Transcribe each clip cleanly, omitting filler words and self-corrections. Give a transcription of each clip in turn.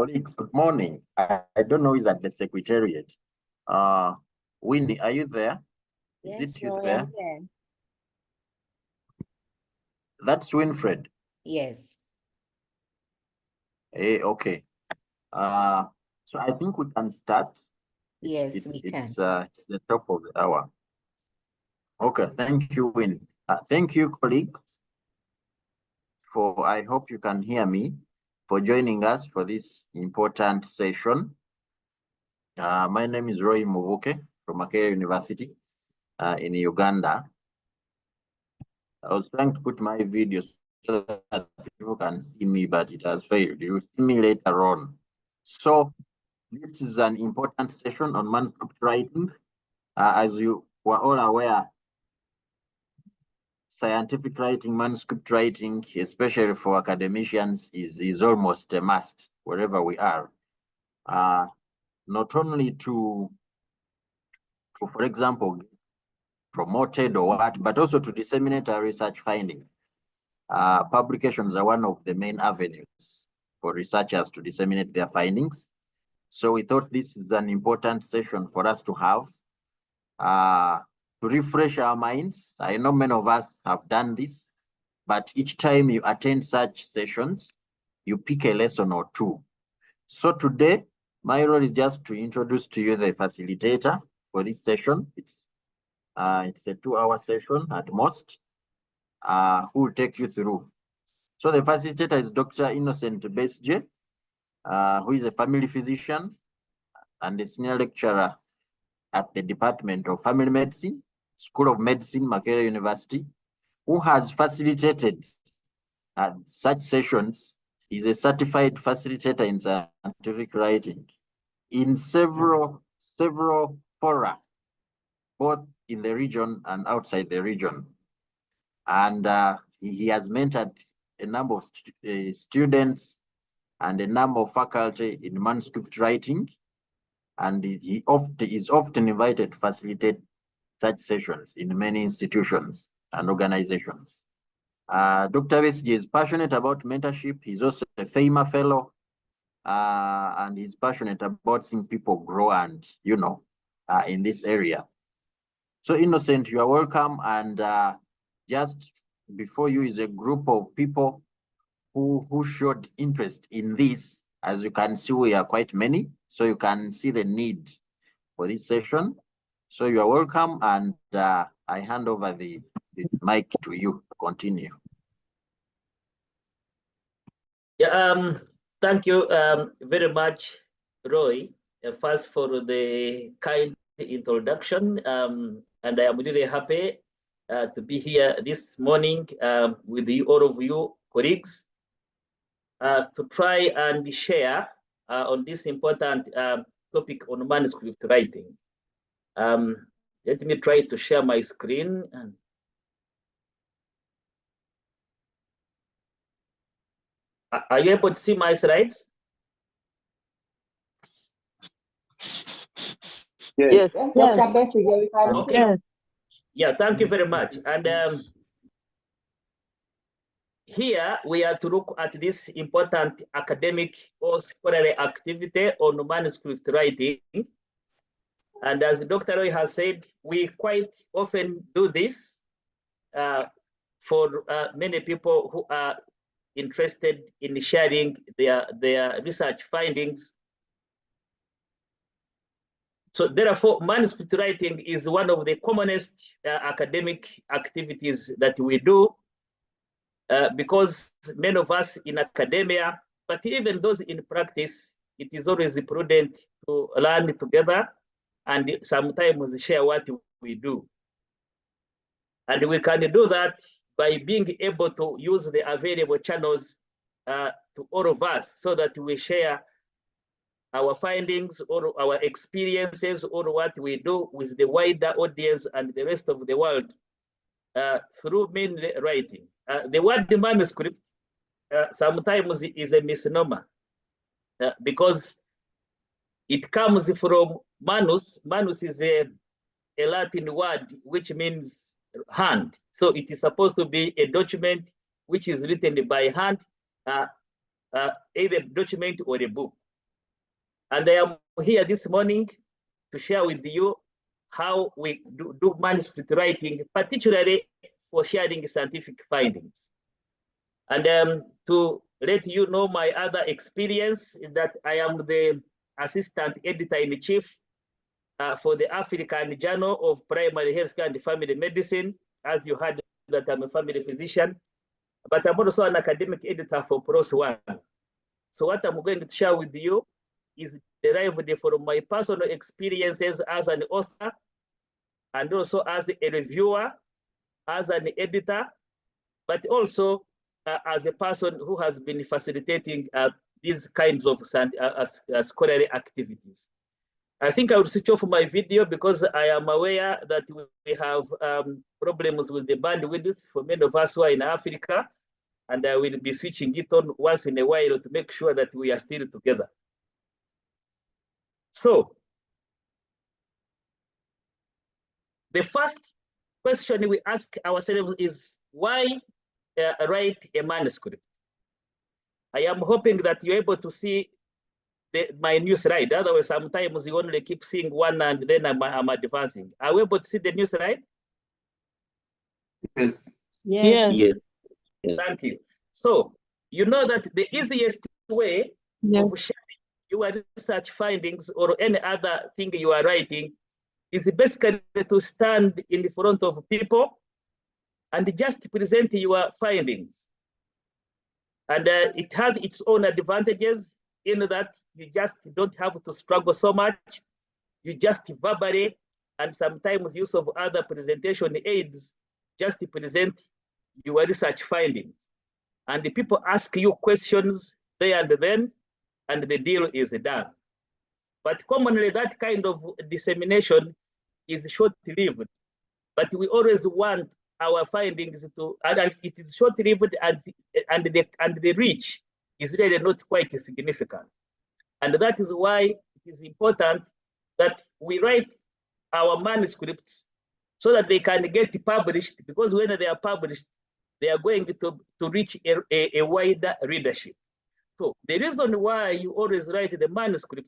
Colleagues, good morning. I don't know, is at the secretariat. Winnie, are you there? Yes, it you Roy, there? I'm there. That's Winfred. Yes. Hey, okay. So I think we can start. Yes, we can. It's the top of the hour. Okay, thank you, Win. Thank you, colleagues, I hope you can hear me, for joining us for this important session. My name is Roy Mubuuke from Makerere University in Uganda. I was trying to put my video so that people can see me, but it has failed. You will see me later on. So this is an important session on manuscript writing. As you were all aware, scientific writing, manuscript writing, especially for academicians, is almost a must wherever we are. Not only to, for example, promoted or what, but also to disseminate our research findings. Publications are one of the main avenues for researchers to disseminate their findings. So we thought this is an important session for us to have, to refresh our minds. I know many of us have done this, but each time you attend such sessions, you pick a lesson or two. So today, my role is just to introduce to you the facilitator for this session. It's a 2-hour session at most, who will take you through. So the facilitator is Dr. Innocent Besigye, who is a family physician and a senior lecturer at the Department of Family Medicine, School of Medicine, Makerere University, who has facilitated such sessions. Is a certified facilitator in scientific writing in several fora, both in the region and outside the region. And he has mentored a number of students and a number of faculty in manuscript writing, and he is often invited to facilitate such sessions in many institutions and organizations. Dr. Besigye is passionate about mentorship. He's also a FAMA fellow, and he's passionate about seeing people grow and, in this area. So Innocent, you are welcome. And just before you is a group of people who showed interest in this. As you can see, we are quite many, so you can see the need for this session. So you are welcome, and I hand over the mic to you to continue. Yeah, thank you very much, Roy, first for the kind introduction, and I am really happy to be here this morning with you, all of you colleagues, to try and share on this important topic on manuscript writing. Let me try to share my screen. Are you able to see my slides? Yes. Yes. Okay. Yes. Yeah, thank you very much. And here we are to look at this important academic or scholarly activity on manuscript writing. And as Dr. Roy has said, we quite often do this for many people who are interested in sharing their research findings. So therefore, manuscript writing is one of the commonest academic activities that we do, because many of us in academia, but even those in practice, it is always prudent to learn together and sometimes share what we do. And we can do that by being able to use the available channels to all of us, so that we share our findings or our experiences or what we do with the wider audience and the rest of the world through mainly writing. The word manuscript sometimes is a misnomer because it comes from manus. Manus is a Latin word which means hand. So it is supposed to be a document which is written by hand, either document or a book. And I am here this morning to share with you how we do manuscript writing, particularly for sharing scientific findings. And to let you know my other experience is that I am the assistant editor-in-chief for the African Journal of Primary Healthcare and Family Medicine. As you heard that I'm a family physician, but I'm also an academic editor for PROS One. So what I'm going to share with you is derived from my personal experiences as an author and also as a reviewer, as an editor, but also as a person who has been facilitating these kinds of scholarly activities. I think I will switch off my video because I am aware that we have problems with the bandwidth for many of us who are in Africa, and I will be switching it on once in a while to make sure that we are still together. So, the first question we ask ourselves is, why write a manuscript? I am hoping that you're able to see my new slide. Otherwise, sometimes you only keep seeing one and then I'm advancing. Are we able to see the new slide? Yes. Yes. Yes. Thank you. So, you know that the easiest way of sharing your research findings or any other thing you are writing is basically to stand in front of people and just present your findings. And it has its own advantages in that you just don't have to struggle so much. You just verbally and sometimes use of other presentation aids just to present your research findings. And the people ask you questions there and then, and the deal is done. But commonly that kind of dissemination is short-lived. But we always want our findings to, and it is short-lived and the reach is really not quite significant. And that is why it is important that we write our manuscripts so that they can get published, because when they are published, they are going to reach a wider readership. So the reason why you always write the manuscript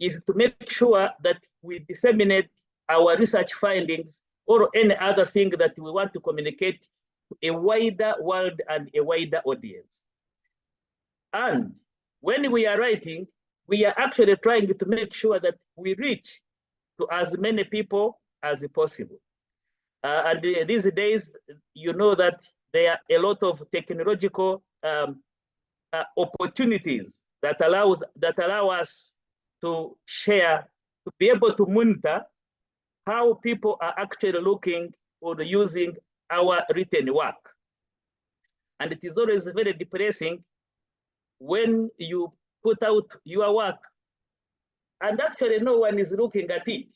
is to make sure that we disseminate our research findings or any other thing that we want to communicate to a wider world and a wider audience. And when we are writing, we are actually trying to make sure that we reach to as many people as possible. And these days, you know that there are a lot of technological opportunities that allow us to share, to be able to monitor how people are actually looking or using our written work. And it is always very depressing when you put out your work and actually no one is looking at it.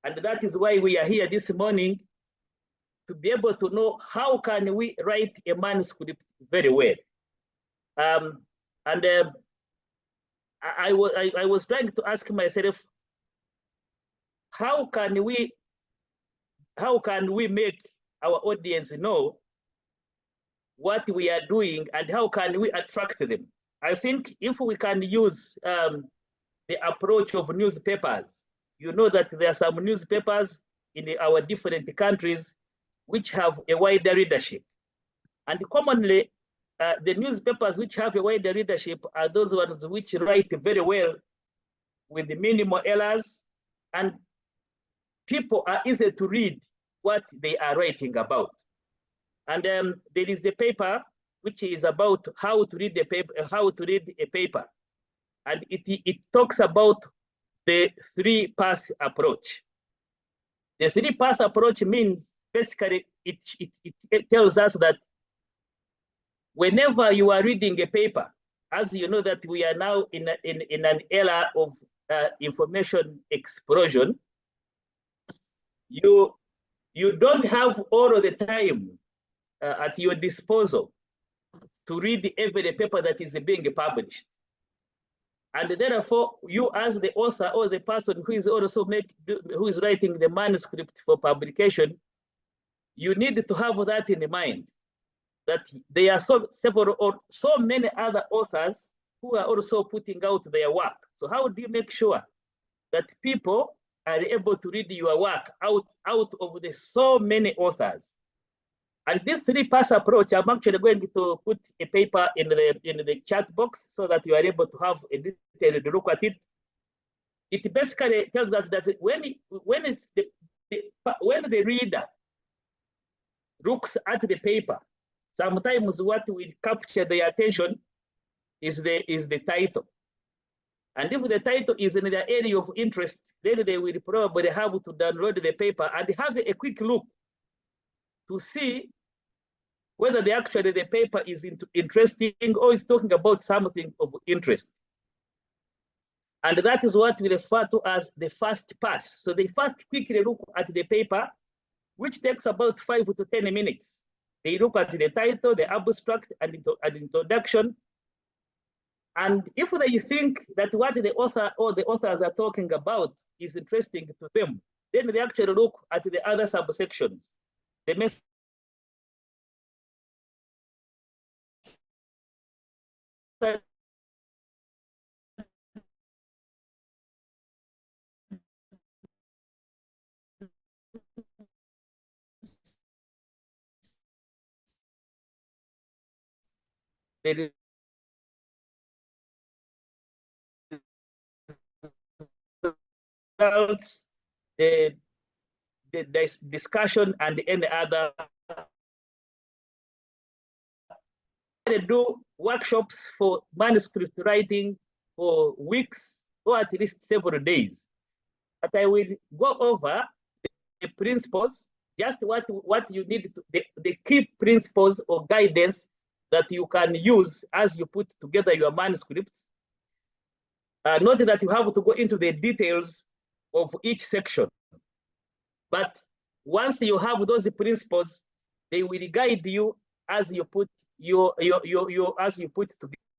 And that is why we are here this morning, to be able to know how can we write a manuscript very well. I was trying to ask myself, how can we make our audience know what we are doing and how can we attract them? I think if we can use the approach of newspapers, you know that there are some newspapers in our different countries which have a wider readership. And commonly, the newspapers which have a wider readership are those ones which write very well with the minimal errors, and people are easy to read what they are writing about. And there is a paper which is about how to read a paper, and it talks about the 3-pass approach. The 3-pass approach means basically it tells us that whenever you are reading a paper, as you know that we are now in an era of information explosion, you don't have all of the time at your disposal to read every paper that is being published. And therefore, you as the author or the person who is also who is writing the manuscript for publication, you need to have that in mind, that there are so many other authors who are also putting out their work. So how do you make sure that people are able to read your work out of the so many authors? And this 3-pass approach, I'm actually going to put a paper in the chat box so that you are able to have a detailed look at it. It basically tells us that when the reader looks at the paper, sometimes what will capture their attention is the title. And if the title is in their area of interest, then they will probably have to download the paper and have a quick look to see whether the paper is interesting or is talking about something of interest. And that is what we refer to as the first pass. So they first quickly look at the paper, which takes about 5 to 10 minutes. They look at the title, the abstract, and introduction. And if they think that what the author or the authors are talking about is interesting to them, then they actually look at the other subsections. The method the results, the discussion, and any other. They do workshops for manuscript writing for weeks or at least several days. But I will go over the principles, just what you need, the key principles or guidance that you can use as you put together your manuscripts. Not that you have to go into the details of each section, but once you have those principles, they will guide you as you put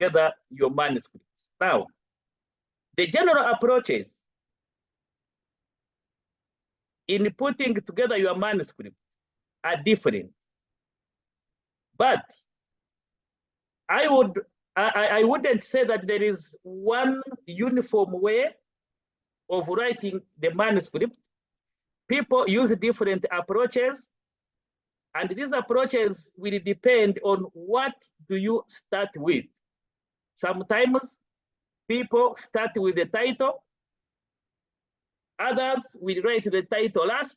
together your manuscripts. Now, the general approaches in putting together your manuscript are different, but I wouldn't say that there is one uniform way of writing the manuscript. People use different approaches, and these approaches will depend on what do you start with. Sometimes people start with the title. Others will write the title last.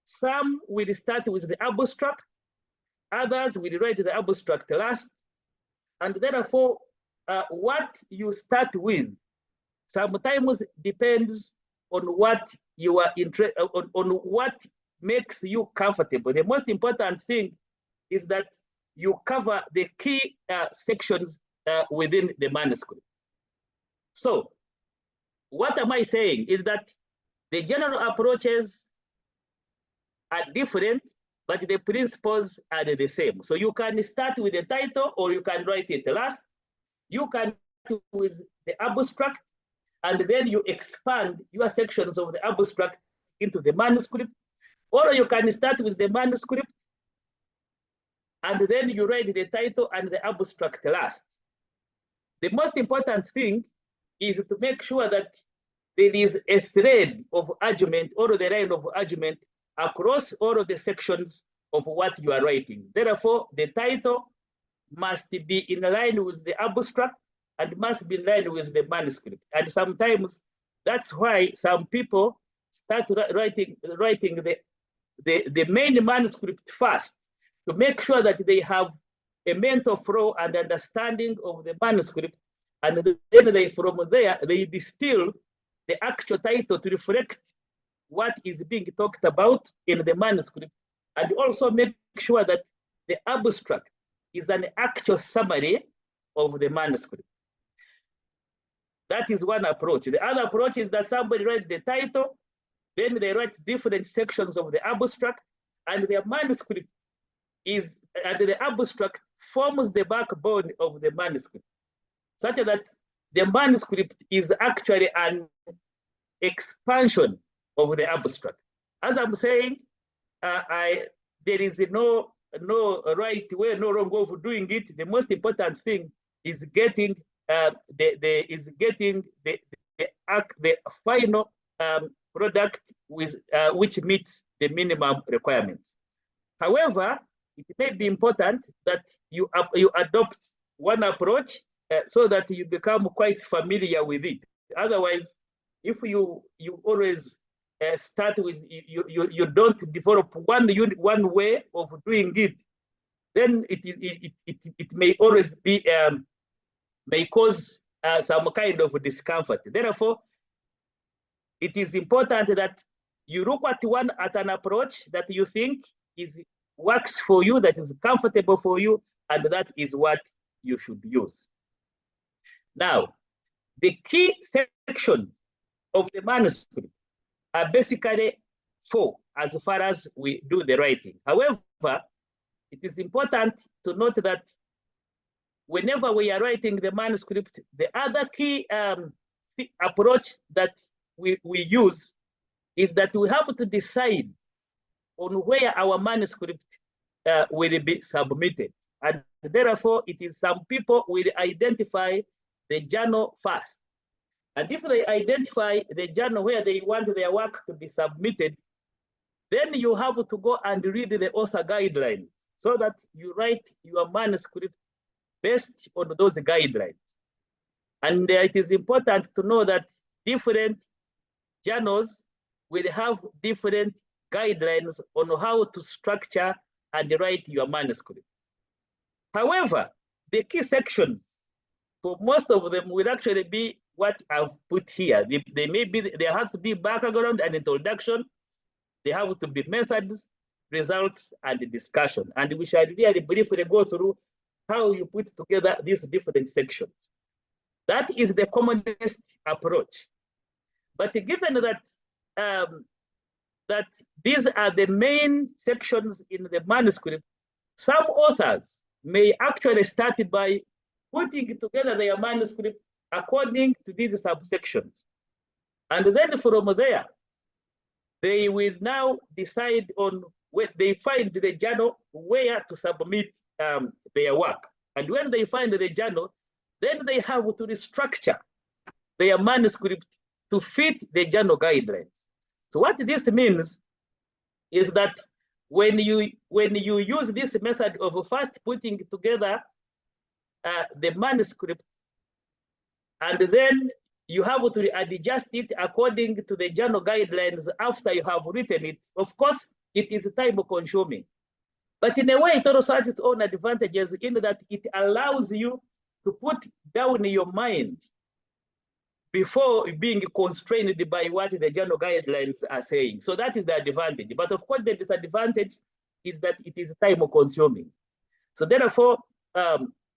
Some will start with the abstract. Others will write the abstract last. And therefore, what you start with sometimes depends on what you are interested on what makes you comfortable. The most important thing is that you cover the key sections within the manuscript. So what am I saying is that the general approaches are different, but the principles are the same. So you can start with the title, or you can write it last. You can start with the abstract, and then you expand your sections of the abstract into the manuscript. Or you can start with the manuscript, and then you write the title and the abstract last. The most important thing is to make sure that there is a thread of argument or the line of argument across all of the sections of what you are writing. Therefore, the title must be in line with the abstract and must be in line with the manuscript. And sometimes that's why some people start writing the main manuscript first, to make sure that they have a mental flow and understanding of the manuscript. And then from there, they distill the actual title to reflect what is being talked about in the manuscript, and also make sure that the abstract is an actual summary of the manuscript. That is one approach. The other approach is that somebody writes the title, then they write different sections of the abstract, and their manuscript is, and the abstract forms the backbone of the manuscript, such that the manuscript is actually an expansion of the abstract. As I'm saying, there is no right way, no wrong way of doing it. The most important thing is getting the final product with which meets the minimum requirements. However, it may be important that you adopt one approach so that you become quite familiar with it. Otherwise, if you always start with you don't develop one way of doing it, then it may always be may cause some kind of discomfort. Therefore, it is important that you look at an approach that you think works for you, that is comfortable for you, and that is what you should use. Now, the key section of the manuscript are basically 4 as far as we do the writing. However, it is important to note that whenever we are writing the manuscript, the other key approach that we use is that we have to decide on where our manuscript will be submitted. And therefore, it is some people will identify the journal first. And if they identify the journal where they want their work to be submitted, then you have to go and read the author guidelines so that you write your manuscript based on those guidelines. And it is important to know that different journals will have different guidelines on how to structure and write your manuscript. However, the key sections for most of them will actually be what I've put here. There has to be background and introduction. There have to be methods, results, and discussion. And we shall really briefly go through how you put together these different sections. That is the commonest approach. But given that that these are the main sections in the manuscript, some authors may actually start by putting together their manuscript according to these subsections. And then from there, they will now decide on where they find the journal where to submit their work. And when they find the journal, then they have to restructure their manuscript to fit the journal guidelines. So what this means is that when you use this method of first putting together the manuscript, and then you have to adjust it according to the journal guidelines after you have written it, of course, it is time consuming. But in a way, it also has its own advantages in that it allows you to put down your mind before being constrained by what the journal guidelines are saying. So that is the advantage. But of course, the disadvantage is that it is time consuming. So therefore,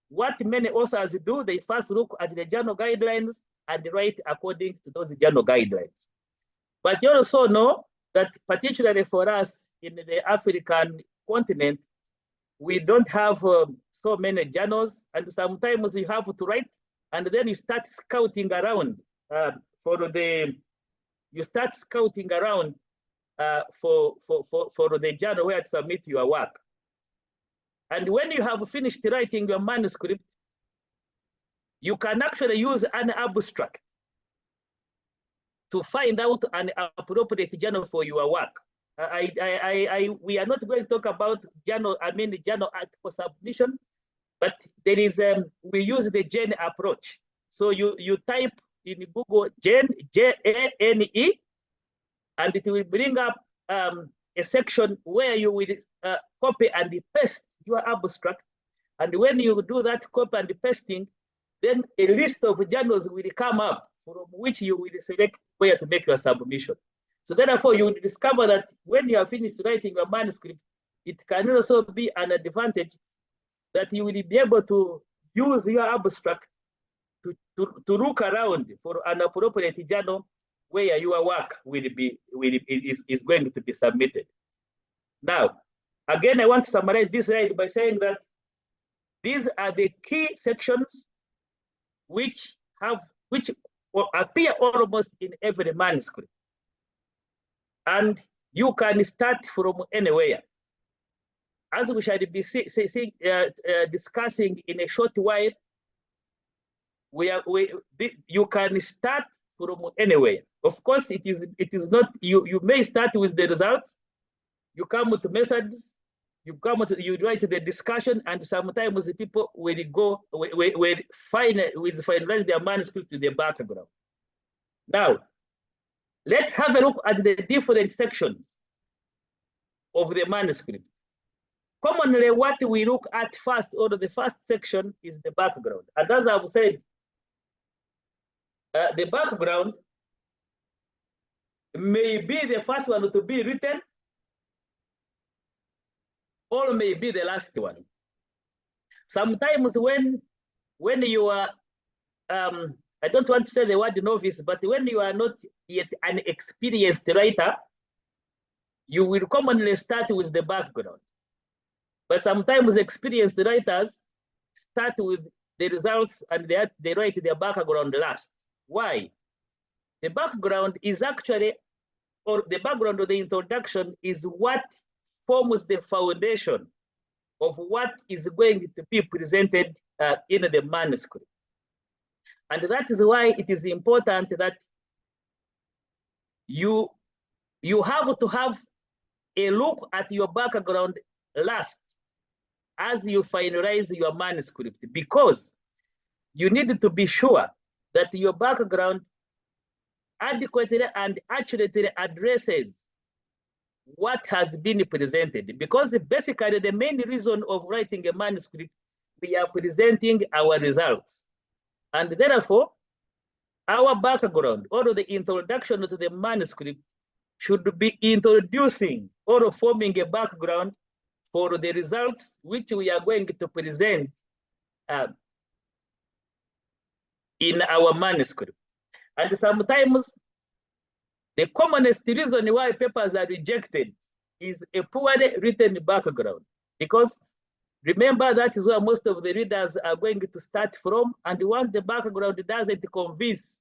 what many authors do, they first look at the journal guidelines and write according to those journal guidelines. But you also know that particularly for us in the African continent, we don't have so many journals, and sometimes you have to write, and then you start scouting around for the journal where to submit your work. And when you have finished writing your manuscript, you can actually use an abstract to find out an appropriate journal for your work. We are not going to talk about journal article submission, but there is we use the JANE approach. So you type in Google JANE, J-A-N-E, and it will bring up a section where you will copy and paste your abstract. And when you do that copy and pasting, then a list of journals will come up from which you will select where to make your submission. So therefore, you will discover that when you are finished writing your manuscript, it can also be an advantage that you will be able to use your abstract to look around for an appropriate journal where your work is going to be submitted. Now, again, I want to summarize this slide by saying that these are the key sections which appear almost in every manuscript. And you can start from anywhere. As we shall be discussing in a short while, you can start from anywhere. Of course, it is not, you may start with the results, you come with methods, you write the discussion, and sometimes the people will go, will finalize their manuscript to the background. Now, let's have a look at the different sections of the manuscript. Commonly, what we look at first, or the first section, is the background. And as I've said, the background may be the first one to be written, or may be the last one. Sometimes when you are, I don't want to say the word novice, but when you are not yet an experienced writer, you will commonly start with the background. But sometimes experienced writers start with the results and they write their background last. Why? The background is actually, or the background of the introduction is what forms the foundation of what is going to be presented in the manuscript. And that is why it is important that you have to have a look at your background last as you finalize your manuscript, because you need to be sure that your background adequately and accurately addresses what has been presented. Because basically the main reason of writing a manuscript, we are presenting our results. And therefore, our background, or the introduction to the manuscript, should be introducing or forming a background for the results which we are going to present in our manuscript. And sometimes the commonest reason why papers are rejected is a poorly written background, because remember, that is where most of the readers are going to start from. And once the background doesn't convince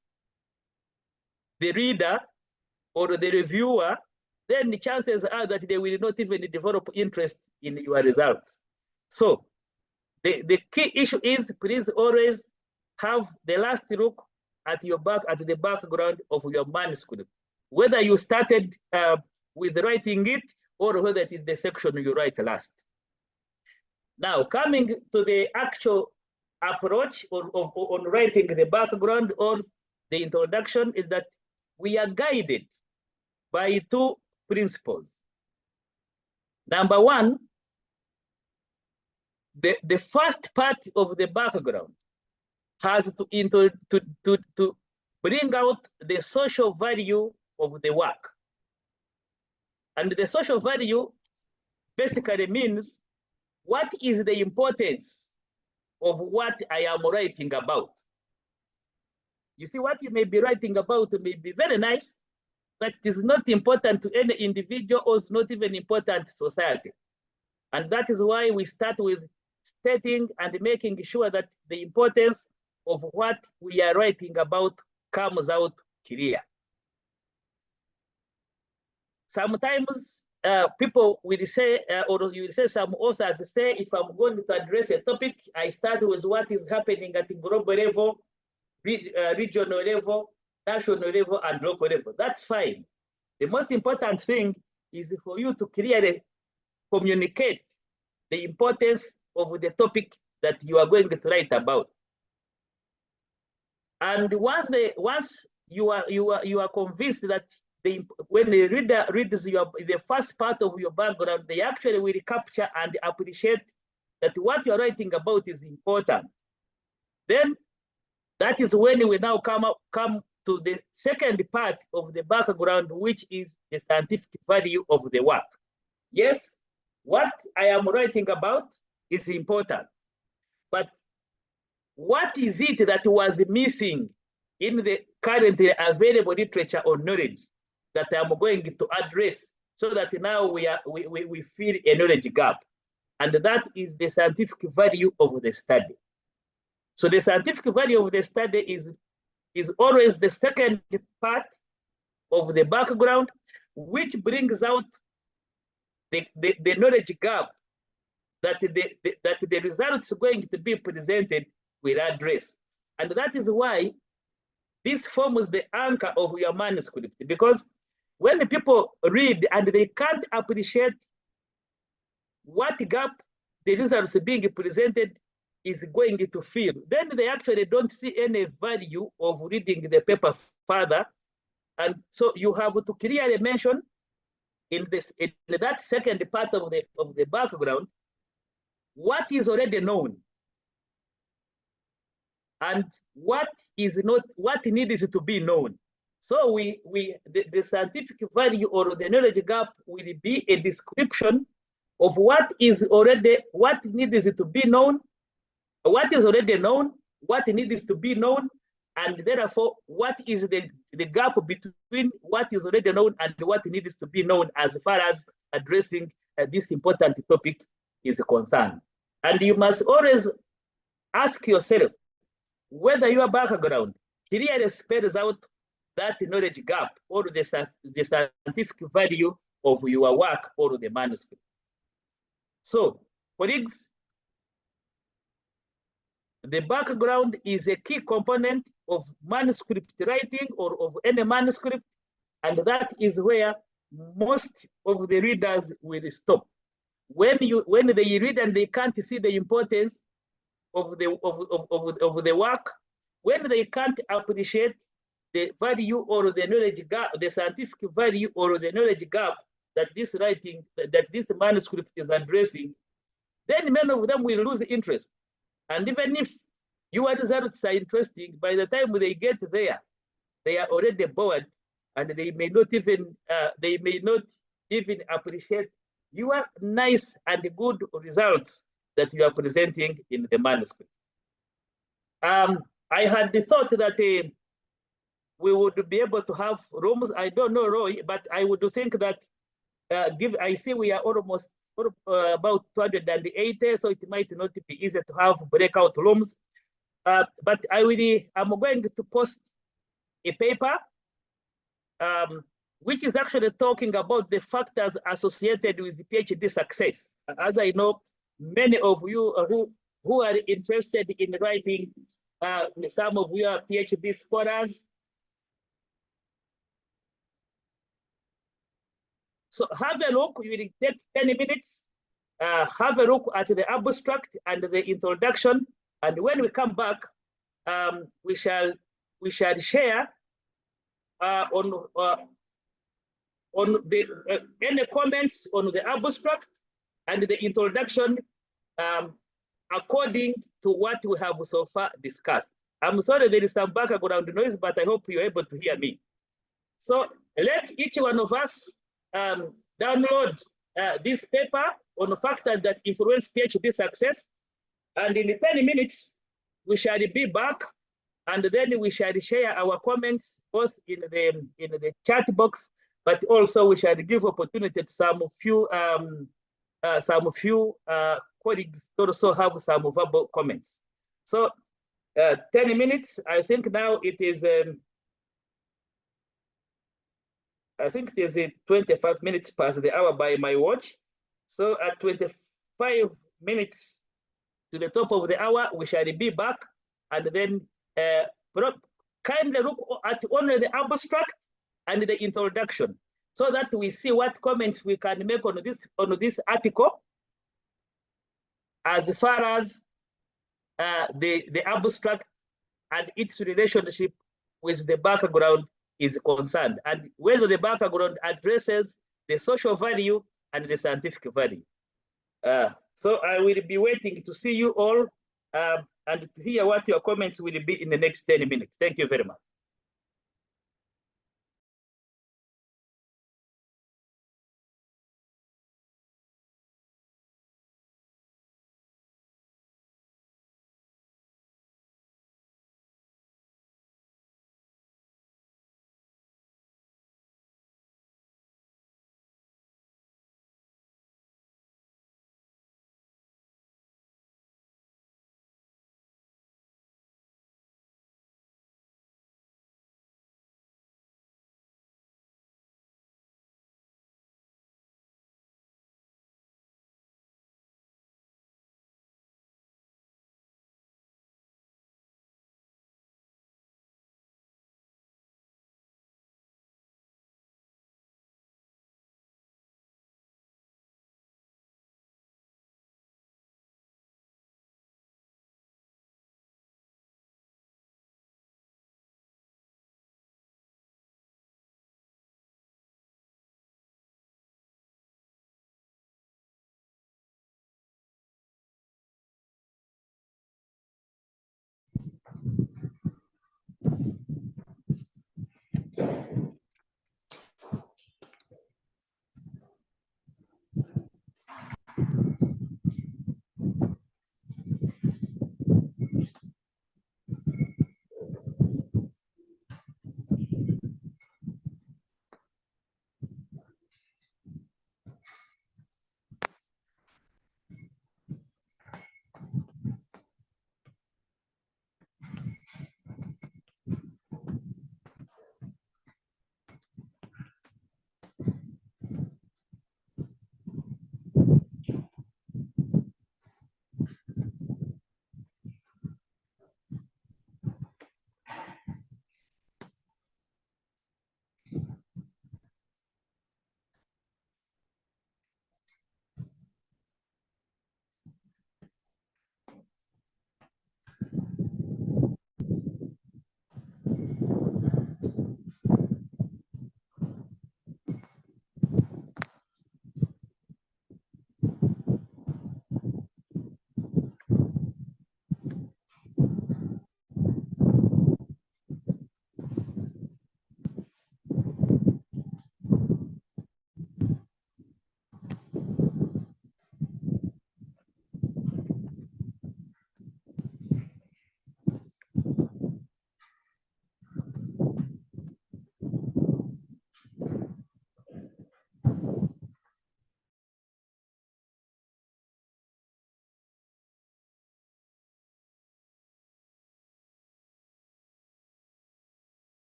the reader or the reviewer, then the chances are that they will not even develop interest in your results. So the key issue is, please always have the last look at the background of your manuscript, whether you started with writing it or whether it is the section you write last. Now, coming to the actual approach on writing the background or the introduction, is that we are guided by two principles. Number one, the first part of the background has to bring out the social value of the work. And the social value basically means, what is the importance of what I am writing about? You see, what you may be writing about may be very nice, but it is not important to any individual, or it's not even important to society. And that is why we start with stating and making sure that the importance of what we are writing about comes out clear. Sometimes people will say, or you will say, some authors say, if I'm going to address a topic, I start with what is happening at the global level, regional level, national level, and local level. That's fine. The most important thing is for you to clearly communicate the importance of the topic that you are going to write about. And once you are convinced that when the reader reads the first part of your background, they actually will capture and appreciate that what you're writing about is important. Then that is when we now come to the second part of the background, which is the scientific value of the work. Yes, what I am writing about is important, but what is it that was missing in the currently available literature or knowledge that I'm going to address, so that now we fill a knowledge gap? And that is the scientific value of the study. So the scientific value of the study is always the second part of the background, which brings out the knowledge gap that the results going to be presented will address. And that is why this forms the anchor of your manuscript, because when the people read and they can't appreciate what gap the results being presented is going to fill, then they actually don't see any value of reading the paper further. And so you have to clearly mention in that second part of the background what is already known and what is not, what needs to be known. So the scientific value or the knowledge gap will be a description of what is already, what needs to be known, what is already known, what needs to be known, and therefore what is the gap between what is already known and what needs to be known as far as addressing this important topic is concerned. And you must always ask yourself whether your background clearly spells out that knowledge gap or the scientific value of your work or the manuscript. So, colleagues, the background is a key component of manuscript writing or of any manuscript, and that is where most of the readers will stop. When they read and they can't see the importance of the work, when they can't appreciate the value or the knowledge gap, the scientific value or the knowledge gap that this writing, that this manuscript is addressing, then many of them will lose interest. And even if your results are interesting, by the time they get there, they are already bored, and they may not even appreciate your nice and good results that you are presenting in the manuscript. I had the thought that we would be able to have rooms. I don't know, Roy, but I would think that I see we are almost about 280, so it might not be easy to have breakout rooms. But I'm going to post a paper which is actually talking about the factors associated with PhD success. As I know, many of you who are interested in writing, some of you are PhD scholars. So have a look, you will take 10 minutes, have a look at the abstract and the introduction. And when we come back, we shall share on the any comments on the abstract and the introduction according to what we have so far discussed. I'm sorry there is some background noise, but I hope you're able to hear me. So let each one of us download this paper on the factors that influence PhD success. And in 10 minutes, we shall be back, and then we shall share our comments both in the chat box, but also we shall give opportunity to some few colleagues to also have some verbal comments. So 10 minutes, I think now it is, I think it is 25 minutes past the hour by my watch. So at 25 minutes to the top of the hour, we shall be back, and then kindly look at only the abstract and the introduction, so that we see what comments we can make on this article as far as the abstract and its relationship with the background is concerned, and whether the background addresses the social value and the scientific value. So I will be waiting to see you all and to hear what your comments will be in the next 10 minutes. Thank you very much.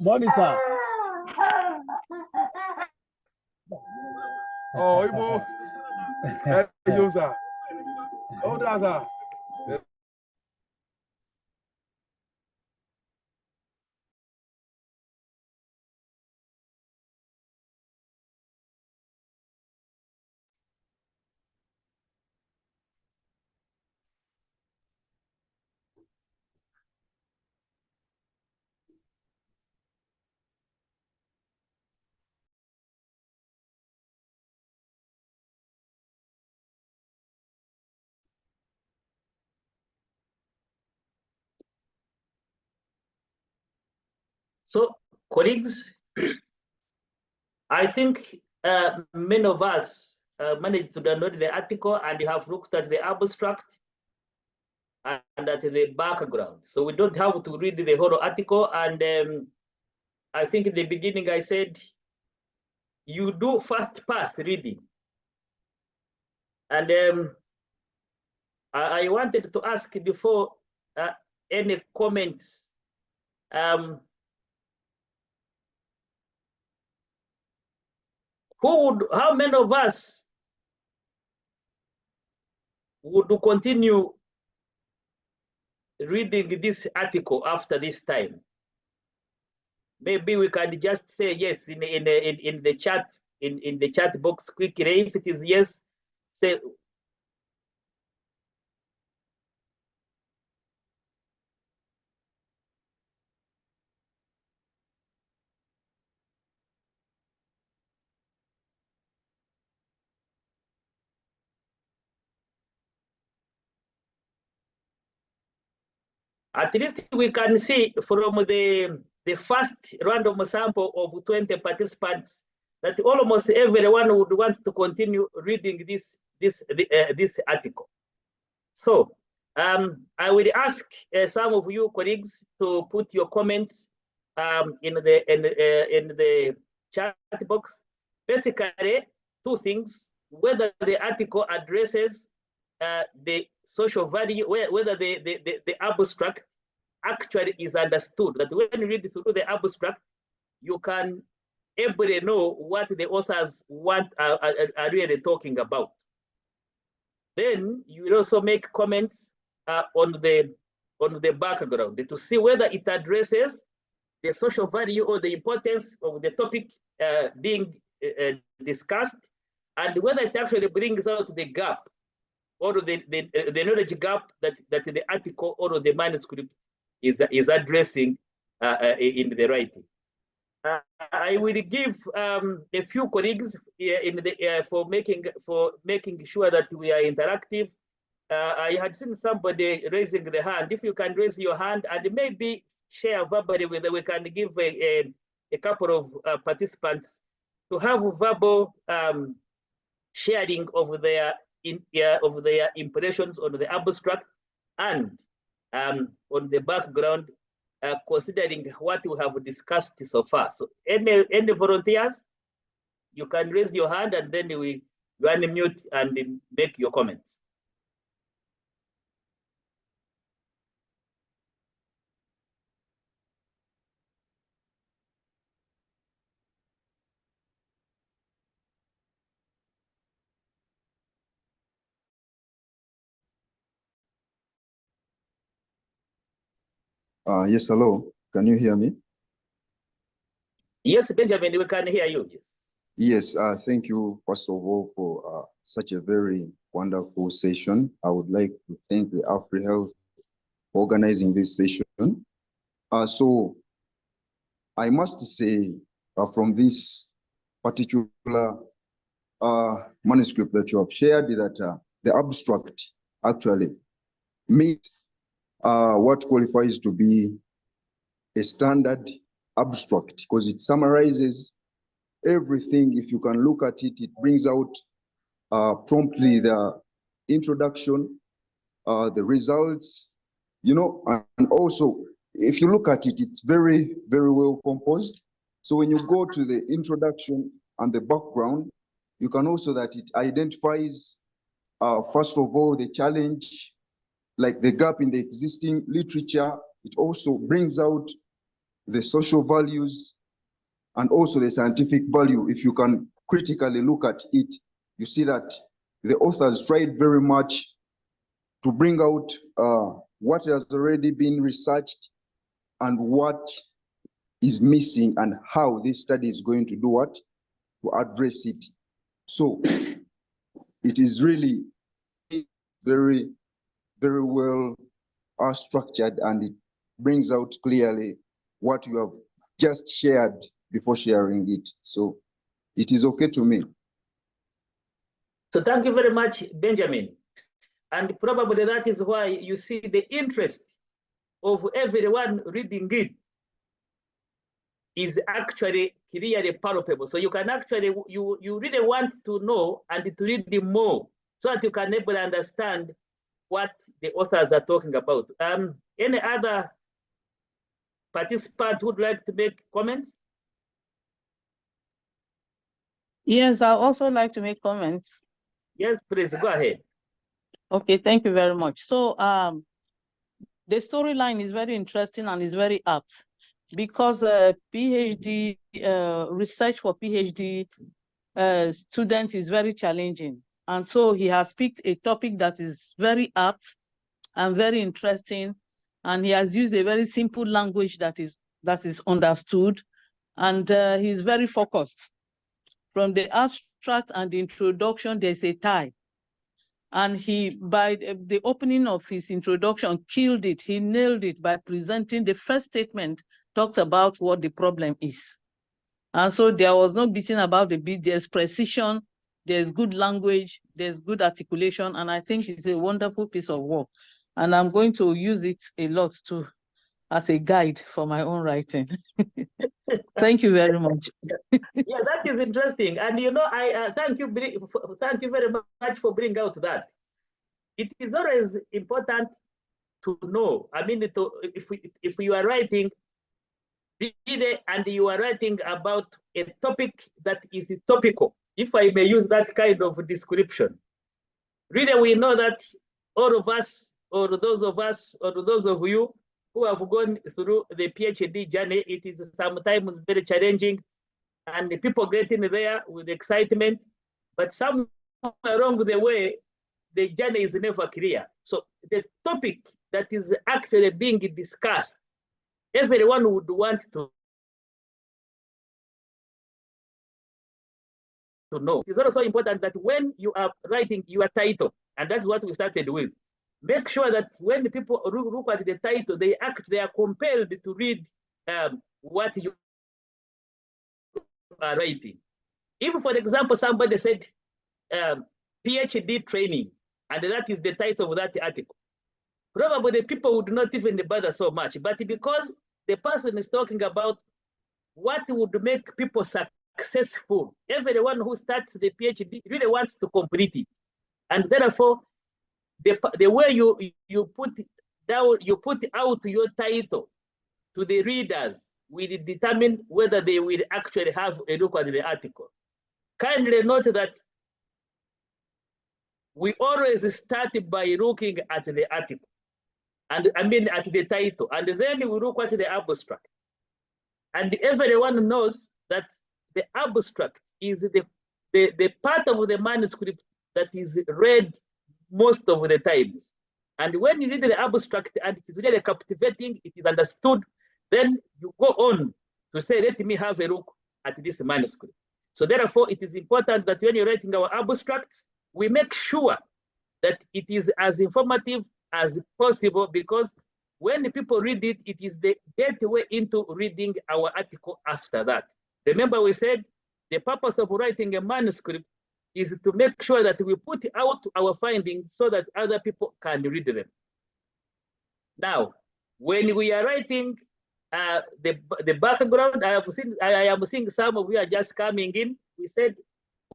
Morning, sir. Oh, Ibo. Thank you, sir. Oh, that's sir. So, colleagues, I think many of us managed to download the article and have looked at the abstract and at the background. So we don't have to read the whole article. And I think in the beginning I said, you do first pass reading. And I wanted to ask before any comments. How many of us would continue reading this article after this time? Maybe we can just say yes in the chat, in the chat box quickly. If it is yes, say. At least we can see from the first random sample of 20 participants that almost everyone would want to continue reading this article. So I will ask some of you colleagues to put your comments in the chat box. Basically, two things: whether the article addresses the social value, whether the abstract actually is understood. That when you read through the abstract, you can able to know what the authors are really talking about. Then you will also make comments on the background to see whether it addresses the social value or the importance of the topic being discussed, and whether it actually brings out the gap or the knowledge gap that the article or the manuscript is addressing in the writing. I will give a few colleagues for making sure that we are interactive. I had seen somebody raising the hand. If you can raise your hand and maybe share verbally, whether we can give a couple of participants to have verbal sharing of their impressions on the abstract and on the background, considering what we have discussed so far. So any volunteers, you can raise your hand and then we unmute and make your comments. Yes, hello. Can you hear me? Yes, Benjamin, we can hear you. Yes, thank you, first of all, for such a very wonderful session. I would like to thank the AFREhealth for organizing this session. So I must say, from this particular manuscript that you have shared, that the abstract actually meets what qualifies to be a standard abstract, because it summarizes everything. If you can look at it, it brings out promptly the introduction, the results, you know, and also if you look at it, it's very, very well composed. So when you go to the introduction and the background, you can also that it identifies, first of all, the challenge, like the gap in the existing literature. It also brings out the social values, and also the scientific value. If you can critically look at it, you see that the authors tried very much to bring out what has already been researched and what is missing and how this study is going to do what? To address it. So it is really very, very well structured, and it brings out clearly what you have just shared before sharing it. So it is okay to me. So thank you very much, Benjamin. And probably that is why you see the interest of everyone reading it is actually clearly palpable. So you can actually, you really want to know and to read more so that you can able to understand what the authors are talking about. Any other participant would like to make comments? Yes, I also like to make comments. Yes, please go ahead. Okay, thank you very much. So the storyline is very interesting and is very apt because PhD research for PhD students is very challenging. And so he has picked a topic that is very apt and very interesting. And he has used a very simple language that is understood. And he's very focused. From the abstract and the introduction, there's a tie. And he, by the opening of his introduction, killed it. He nailed it by presenting the first statement, talked about what the problem is. And so there was no beating about the beat. There's precision, there's good language, there's good articulation, and I think it's a wonderful piece of work. And I'm going to use it a lot too, as a guide for my own writing. Thank you very much. Yeah, that is interesting. And you know, I thank you very much for bringing out that. It is always important to know. I mean, if you are writing, and you are writing about a topic that is topical, if I may use that kind of description, really we know that all of us, or those of us, or those of you who have gone through the PhD journey, it is sometimes very challenging, and the people get in there with excitement, but somewhere along the way, the journey is never clear. So the topic that is actually being discussed, everyone would want to know. It's also important that when you are writing your title, and that's what we started with, make sure that when the people look at the title, they are compelled to read what you are writing. If, for example, somebody said PhD training, and that is the title of that article, probably the people would not even bother so much. But because the person is talking about what would make people successful, everyone who starts the PhD really wants to complete it. And therefore, the way you put out your title to the readers will determine whether they will actually have a look at the article. Kindly note that we always start by looking at the article, and I mean at the title, and then we look at the abstract. And everyone knows that the abstract is the part of the manuscript that is read most of the times. And when you read the abstract and it is really captivating, it is understood, then you go on to say, let me have a look at this manuscript. So therefore, it is important that when you're writing our abstracts, we make sure that it is as informative as possible, because when the people read it, it is the gateway into reading our article after that. Remember, we said the purpose of writing a manuscript is to make sure that we put out our findings so that other people can read them. Now, when we are writing the background, I am seeing some of you are just coming in. We said,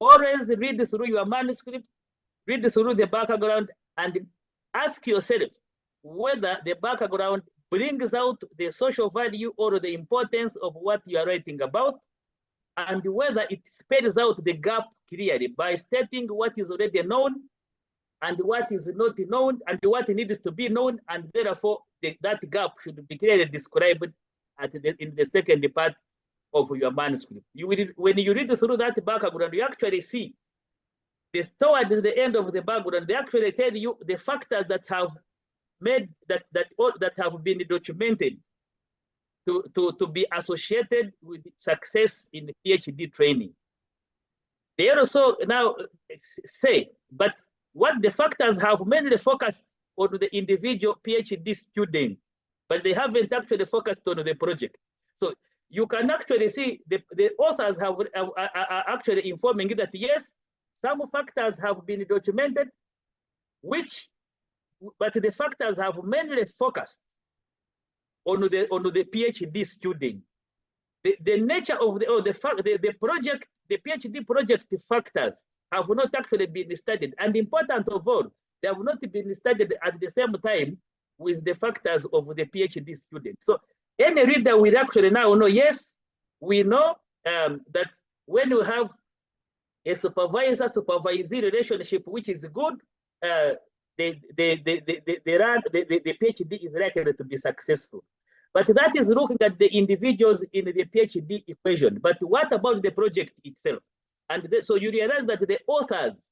always read through your manuscript, read through the background, and ask yourself whether the background brings out the social value or the importance of what you are writing about, and whether it spells out the gap clearly by stating what is already known and what is not known and what needs to be known, and therefore that gap should be clearly described in the second part of your manuscript. When you read through that background, you actually see this towards the end of the background, they actually tell you the factors that have made that have been documented to be associated with success in PhD training. They also now say, but what the factors have mainly focused on the individual PhD student, but they haven't actually focused on the project. So you can actually see the authors are actually informing you that yes, some factors have been documented, but the factors have mainly focused on the PhD student. The nature of the project, the PhD project factors have not actually been studied. And important of all, they have not been studied at the same time with the factors of the PhD student. So any reader will actually now know, yes, we know that when you have a supervisor-supervisee relationship, which is good, the PhD is likely to be successful. But that is looking at the individuals in the PhD equation. But what about the project itself? And so you realize that the authors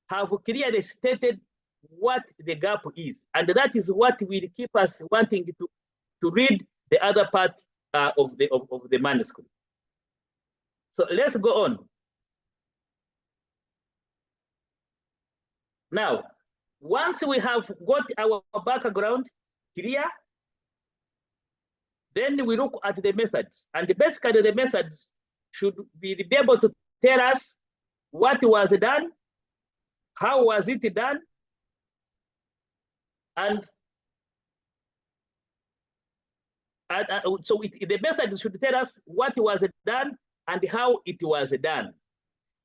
have clearly stated what the gap is. And that is what will keep us wanting to read the other part of the manuscript. So let's go on. Now, once we have got our background clear, then we look at the methods. And basically the methods should be able to tell us what was done, how was it done, and so the method should tell us what was done and how it was done.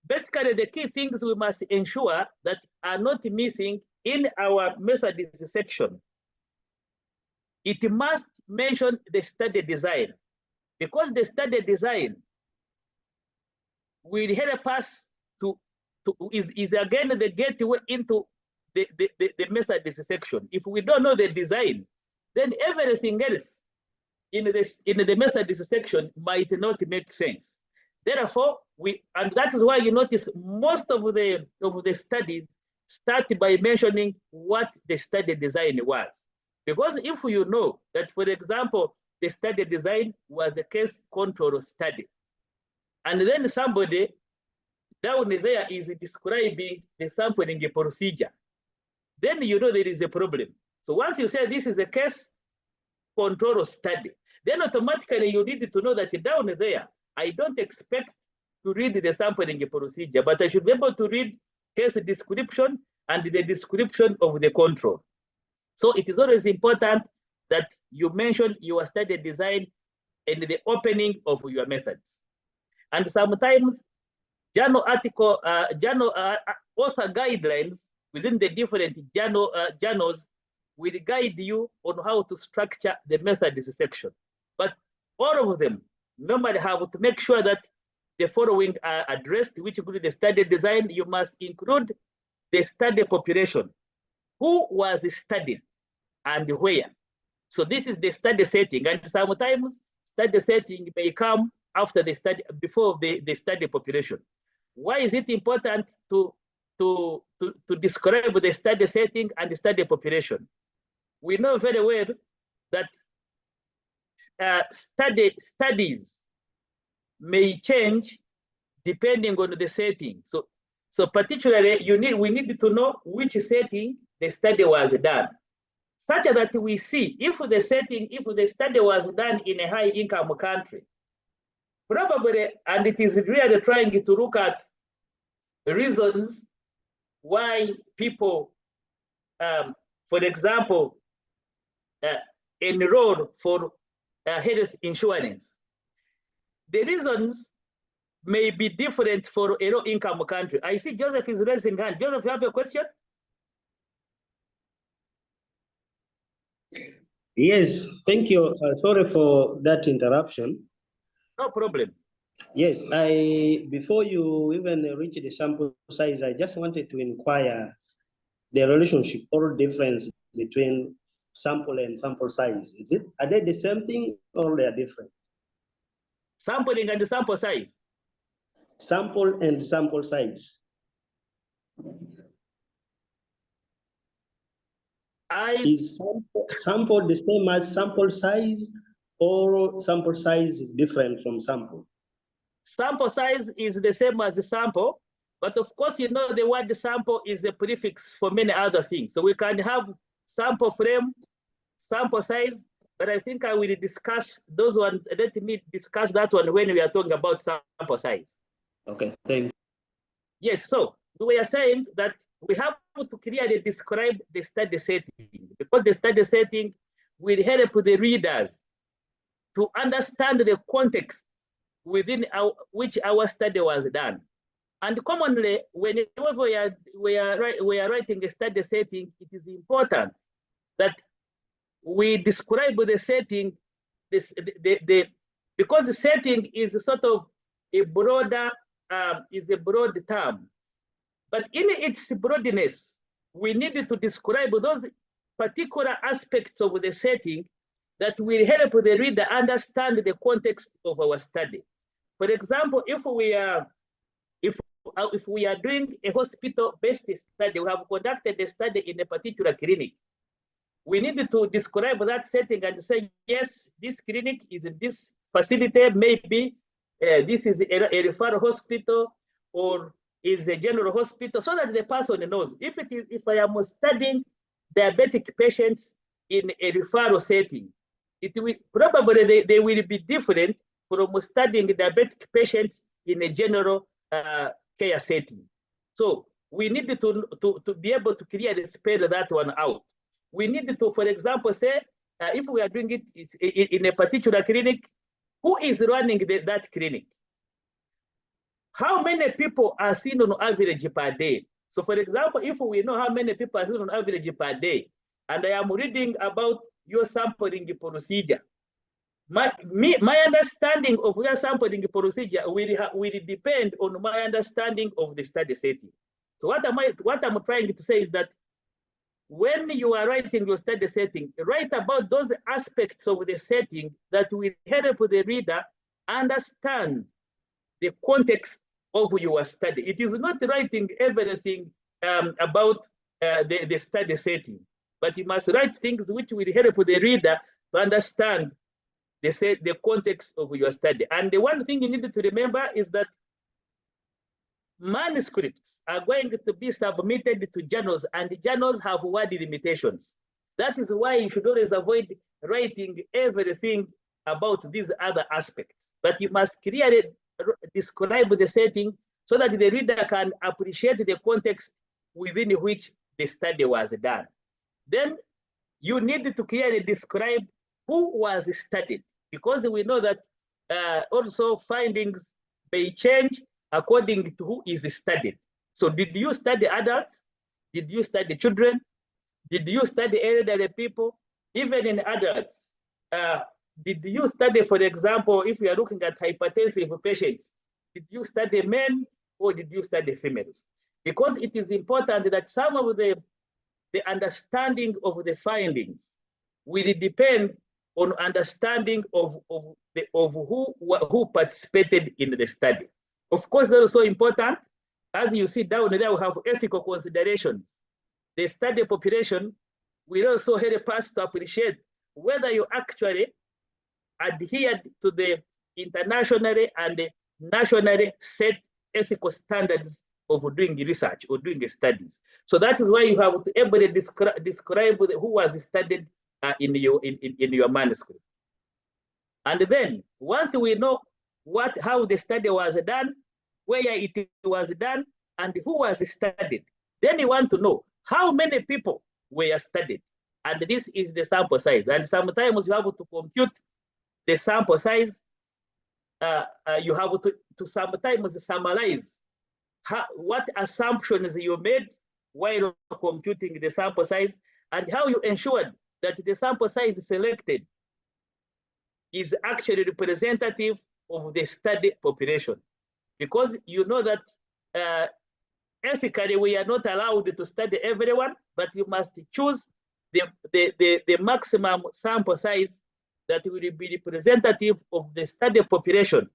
Basically, the key things we must ensure that are not missing in our methods section. It must mention the study design, because the study design will help us is again the gateway into the methods section. If we don't know the design, then everything else in the methods section might not make sense. Therefore, and that is why you notice most of the studies start by mentioning what the study design was. Because if you know that, for example, the study design was a case control study, and then somebody down there is describing the sampling procedure, then you know there is a problem. So once you say this is a case control study, then automatically you need to know that down there, I don't expect to read the sampling procedure, but I should be able to read case description and the description of the control. So it is always important that you mention your study design in the opening of your methods. And sometimes journal article, author guidelines within the different journals will guide you on how to structure the methods section. But all of them normally have to make sure that the following are addressed, which include the study design. You must include the study population. Who was studied and where? So this is the study setting, and sometimes study setting may come after the study, before the study population. Why is it important to describe the study setting and the study population? We know very well that studies may change depending on the setting. So particularly, we need to know which setting the study was done, such that we see if the study was done in a high-income country, probably, and it is really trying to look at reasons why people, for example, enroll for health insurance. The reasons may be different for a low-income country. I see Joseph is raising hand. Joseph, you have a question? Yes, thank you. Sorry for that interruption. No problem. Yes, before you even reach the sample size, I just wanted to inquire the relationship or difference between sample and sample size? Are they the same thing or they are different? Sampling and sample size. Sample and sample size. Is sample the same as sample size, or sample size is different from sample? Sample size is the same as the sample, but of course, you know, the word sample is a prefix for many other things. So we can have sample frame, sample size, but I think I will discuss those ones. Let me discuss that one when we are talking about sample size. Okay, thank you. Yes, so we are saying that we have to clearly describe the study setting, because the study setting will help the readers to understand the context within which our study was done. And commonly, whenever we are writing a study setting, it is important that we describe the setting, because the setting is sort of a broader, is a broad term. But in its broadness, we need to describe those particular aspects of the setting that will help the reader understand the context of our study. For example, if we are doing a hospital-based study, we have conducted a study in a particular clinic, we need to describe that setting and say, yes, this clinic is in this facility, maybe this is a referral hospital or is a general hospital, so that the person knows. If I am studying diabetic patients in a referral setting, it will probably they will be different from studying diabetic patients in a general care setting. So we need to be able to clearly spell that one out. We need to, for example, say, if we are doing it in a particular clinic, who is running that clinic? How many people are seen on average per day? So for example, if we know how many people are seen on average per day, and I am reading about your sampling procedure, my understanding of your sampling procedure will depend on my understanding of the study setting. So what I'm trying to say is that when you are writing your study setting, write about those aspects of the setting that will help the reader understand the context of your study. It is not writing everything about the study setting, but you must write things which will help the reader to understand the context of your study. And the one thing you need to remember is that manuscripts are going to be submitted to journals, and journals have word limitations. That is why you should always avoid writing everything about these other aspects, but you must clearly describe the setting so that the reader can appreciate the context within which the study was done. Then you need to clearly describe who was studied, because we know that also findings may change according to who is studied. So did you study adults? Did you study children? Did you study elderly people? Even in adults, did you study, for example, if you are looking at hypertensive patients, did you study men or did you study females? Because it is important that some of the understanding of the findings will depend on understanding of who participated in the study. Of course, also important, as you see down there, we have ethical considerations. The study population will also help us to appreciate whether you actually adhered to the internationally and nationally set ethical standards of doing research or doing studies. So that is why you have to able to describe who was studied in your manuscript. And then once we know how the study was done, where it was done, and who was studied, then you want to know how many people were studied. And this is the sample size. And sometimes you have to compute the sample size. You have to sometimes summarize what assumptions you made while computing the sample size, and how you ensured that the sample size selected is actually representative of the study population. Because you know that ethically we are not allowed to study everyone, but you must choose the maximum sample size that will be representative of the study population,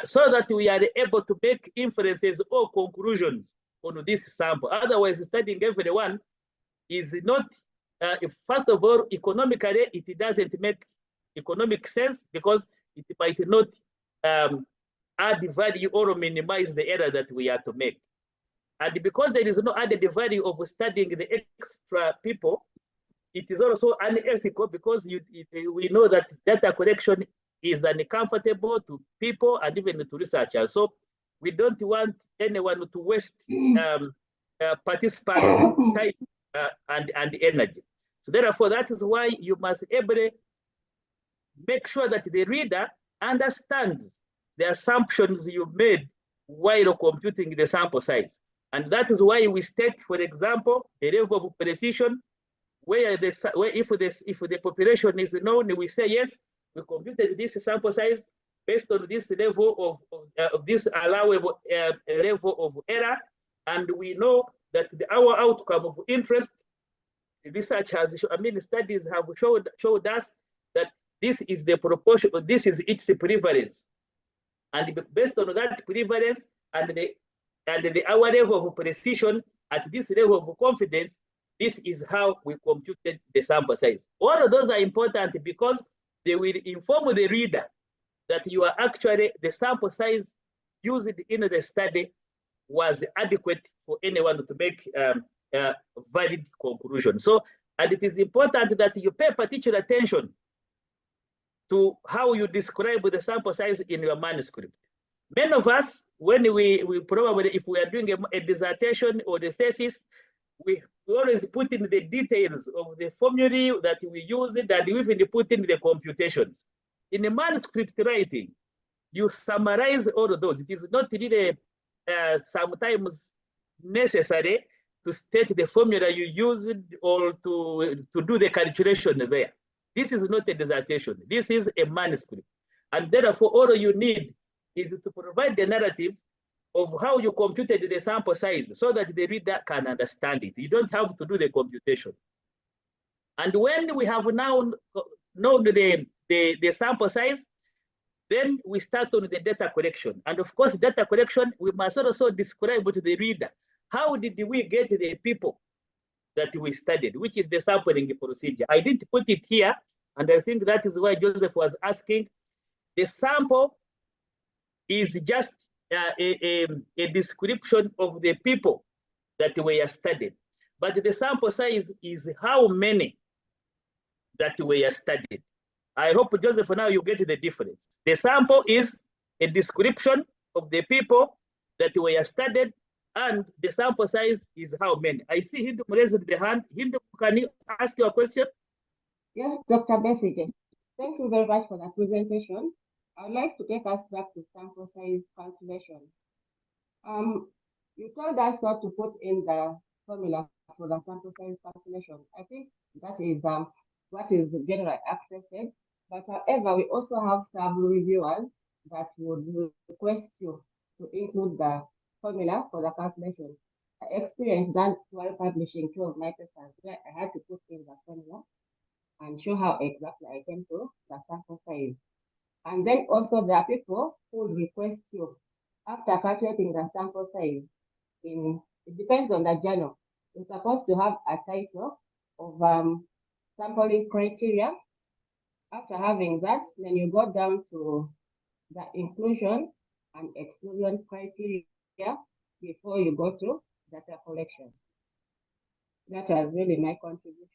so that we are able to make inferences or conclusions on this sample. Otherwise, studying everyone is not, first of all, economically, it doesn't make economic sense because it might not add value or minimize the error that we are to make. And because there is no added value of studying the extra people, it is also unethical because we know that data collection is uncomfortable to people and even to researchers. So we don't want anyone to waste participants' time and energy. So therefore, that is why you must make sure that the reader understands the assumptions you made while computing the sample size. And that is why we state, for example, the level of precision, where if the population is known, we say, yes, we computed this sample size based on this level of this allowable level of error. And we know that our outcome of interest, research has, studies have showed us that this is the proportion, this is its prevalence. And based on that prevalence and our level of precision at this level of confidence, this is how we computed the sample size. All of those are important because they will inform the reader that you are actually, the sample size used in the study was adequate for anyone to make a valid conclusion. So, and it is important that you pay particular attention to how you describe the sample size in your manuscript. Many of us, when we probably, if we are doing a dissertation or the thesis, we always put in the details of the formulae that we use it, and we even put in the computations. In the manuscript writing, you summarize all of those. It is not really sometimes necessary to state the formula you used or to do the calculation there. This is not a dissertation. This is a manuscript. And therefore, all you need is to provide the narrative of how you computed the sample size so that the reader can understand it. You don't have to do the computation. And when we have now known the sample size, then we start on the data collection. And of course, data collection, we must also describe to the reader, how did we get the people that we studied, which is the sampling procedure. I didn't put it here, and I think that is why Joseph was asking. The sample is just a description of the people that were studied. But the sample size is how many that were studied. I hope, Joseph, now you get the difference. The sample is a description of the people that were studied, and the sample size is how many. I see Hindu raised the hand. Hindu, can you ask your question? Yes, Dr. Besigye. Thank you very much for that presentation. I'd like to take us back to sample size calculation. You told us not to put in the formula for the sample size calculation. I think that is what is generally accepted. But however, we also have some reviewers that would request you to include the formula for the calculation. I experienced that while publishing 2 of my papers, where I had to put in the formula and show how exactly I came to the sample size. And then also there are people who will request you, after calculating the sample size, it depends on the journal. You're supposed to have a title of sampling criteria. After having that, then you go down to the inclusion and exclusion criteria before you go to data collection. That was really my contribution.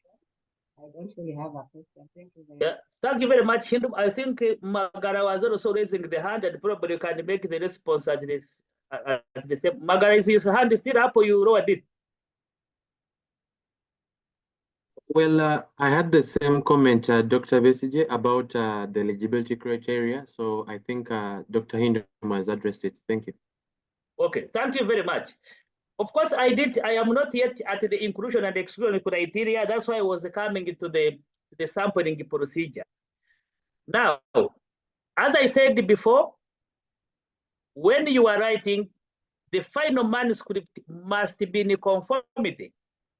I don't really have a question. Thank you very much. Thank you very much, Hindu. I think Magara was also raising the hand, and probably can make the response at this at the same. Magara, is your hand still up, or you lowered it? Well, I had the same comment, Dr. Besigye, about the eligibility criteria. So I think Dr. Hindu has addressed it. Thank you. Okay, thank you very much. Of course, I am not yet at the inclusion and exclusion criteria. That's why I was coming to the sampling procedure. Now, as I said before, when you are writing, the final manuscript must be in conformity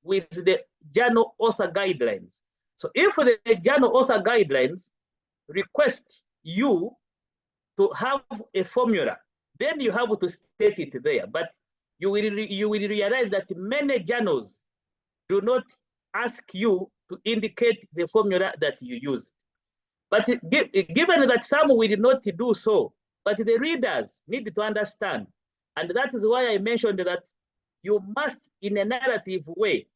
with the journal author guidelines. So if the journal author guidelines request you to have a formula, then you have to state it there. But you will realize that many journals do not ask you to indicate the formula that you use. But given that some will not do so, but the readers need to understand. And that is why I mentioned that you must, in a narrative way,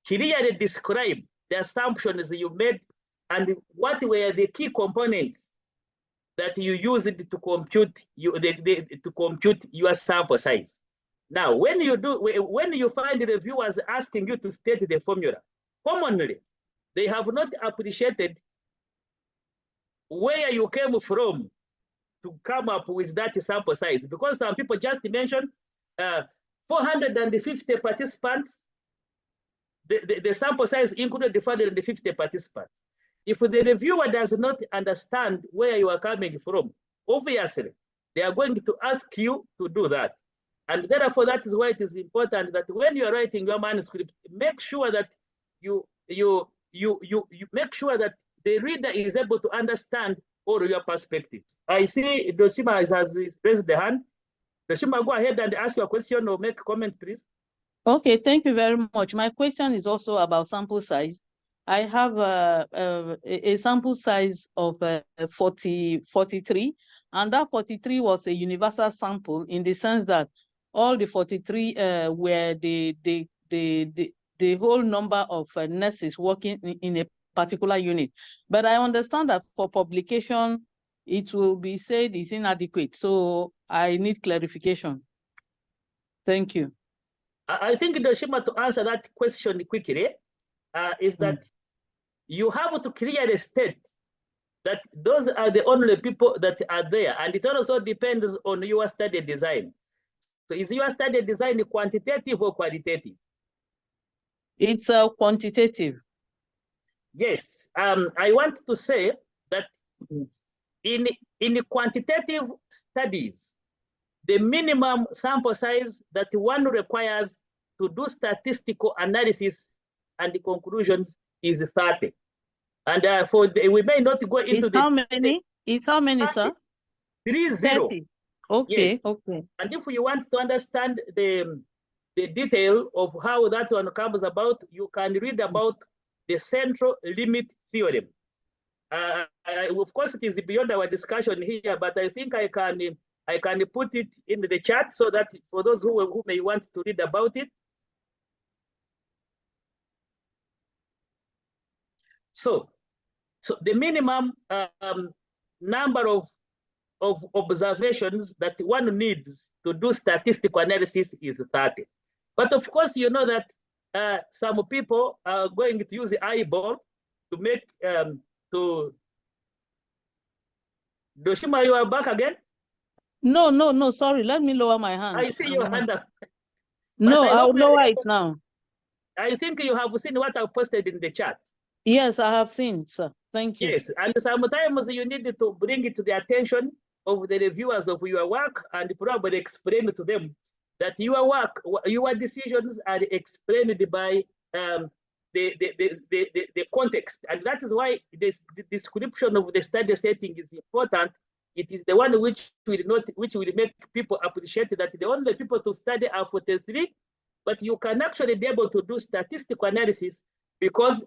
clearly describe the assumptions you made and what were the key components that you used to compute your sample size. Now, when you find the reviewers asking you to state the formula, commonly they have not appreciated where you came from to come up with that sample size, because some people just mentioned 450 participants. The sample size included the 450 participants. If the reviewer does not understand where you are coming from, obviously they are going to ask you to do that. And therefore, that is why it is important that when you are writing your manuscript, make sure that you make sure that the reader is able to understand all your perspectives. I see Doshima has raised the hand. Doshima, go ahead and ask your question or make a comment, please. Okay, thank you very much. My question is also about sample size. I have a sample size of 43, and that 43 was a universal sample in the sense that all the 43 were the whole number of nurses working in a particular unit. But I understand that for publication, it will be said is inadequate. So I need clarification. Thank you. I think, Doshima, to answer that question quickly, is that you have to clearly state that those are the only people that are there. And it also depends on your study design. So is your study design quantitative or qualitative? It's quantitative. Yes, I want to say that in quantitative studies, the minimum sample size that one requires to do statistical analysis and the conclusions is 30. And we may not go into it's how many? It's how many, 30. Sir? 30. Okay, yes. Okay. And if you want to understand the detail of how that one comes about, you can read about the central limit theorem. Of course, it is beyond our discussion here, but I think I can put it in the chat so that for those who may want to read about it. So the minimum number of observations that one needs to do statistical analysis is 30. But of course, you know that some people are going to use the eyeball to make Doshima, you are back again? No, sorry. Let me lower my hand. I see your hand up. No, I'll lower it now. I think you have seen what I posted in the chat. Yes, I have seen, sir. Thank you. Yes, and sometimes you need to bring it to the attention of the reviewers of your work and probably explain to them that your work, your decisions are explained by the context. And that is why the description of the study setting is important. It is the one which will make people appreciate that the only people to study are 43, but you can actually be able to do statistical analysis because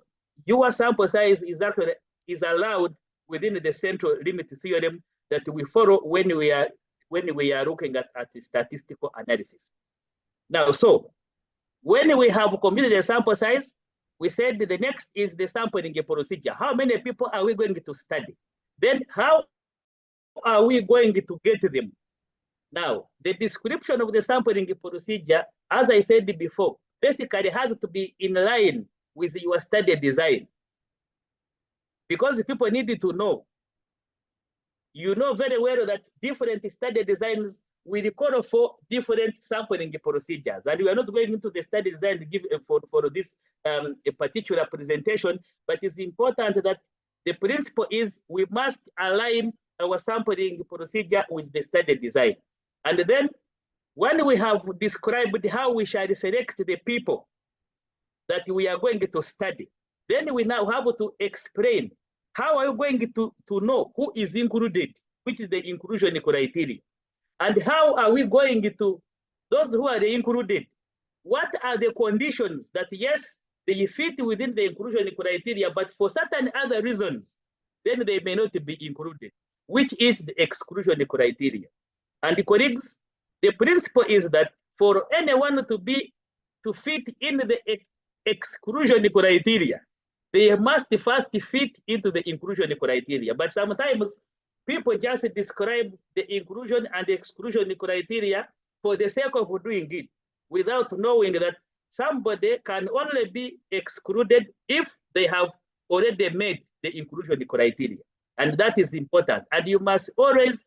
your sample size is allowed within the central limit theorem that we follow when we are looking at the statistical analysis. Now, so when we have computed the sample size, we said the next is the sampling procedure. How many people are we going to study? Then how are we going to get them? Now, the description of the sampling procedure, as I said before, basically has to be in line with your study design. Because people need to know. You know very well that different study designs will call for different sampling procedures. And we are not going into the study design to give for this a particular presentation, but it's important that the principle is we must align our sampling procedure with the study design. And then when we have described how we shall select the people that we are going to study. Then we now have to explain how are you going to know who is included, which is the inclusion criteria, and how are we going to, those who are included, what are the conditions that yes, they fit within the inclusion criteria, but for certain other reasons, then they may not be included, which is the exclusion criteria. And colleagues, the principle is that for anyone to fit in the exclusion criteria, they must first fit into the inclusion criteria. But sometimes people just describe the inclusion and the exclusion criteria for the sake of doing it, without knowing that somebody can only be excluded if they have already met the inclusion criteria. And that is important. And you must always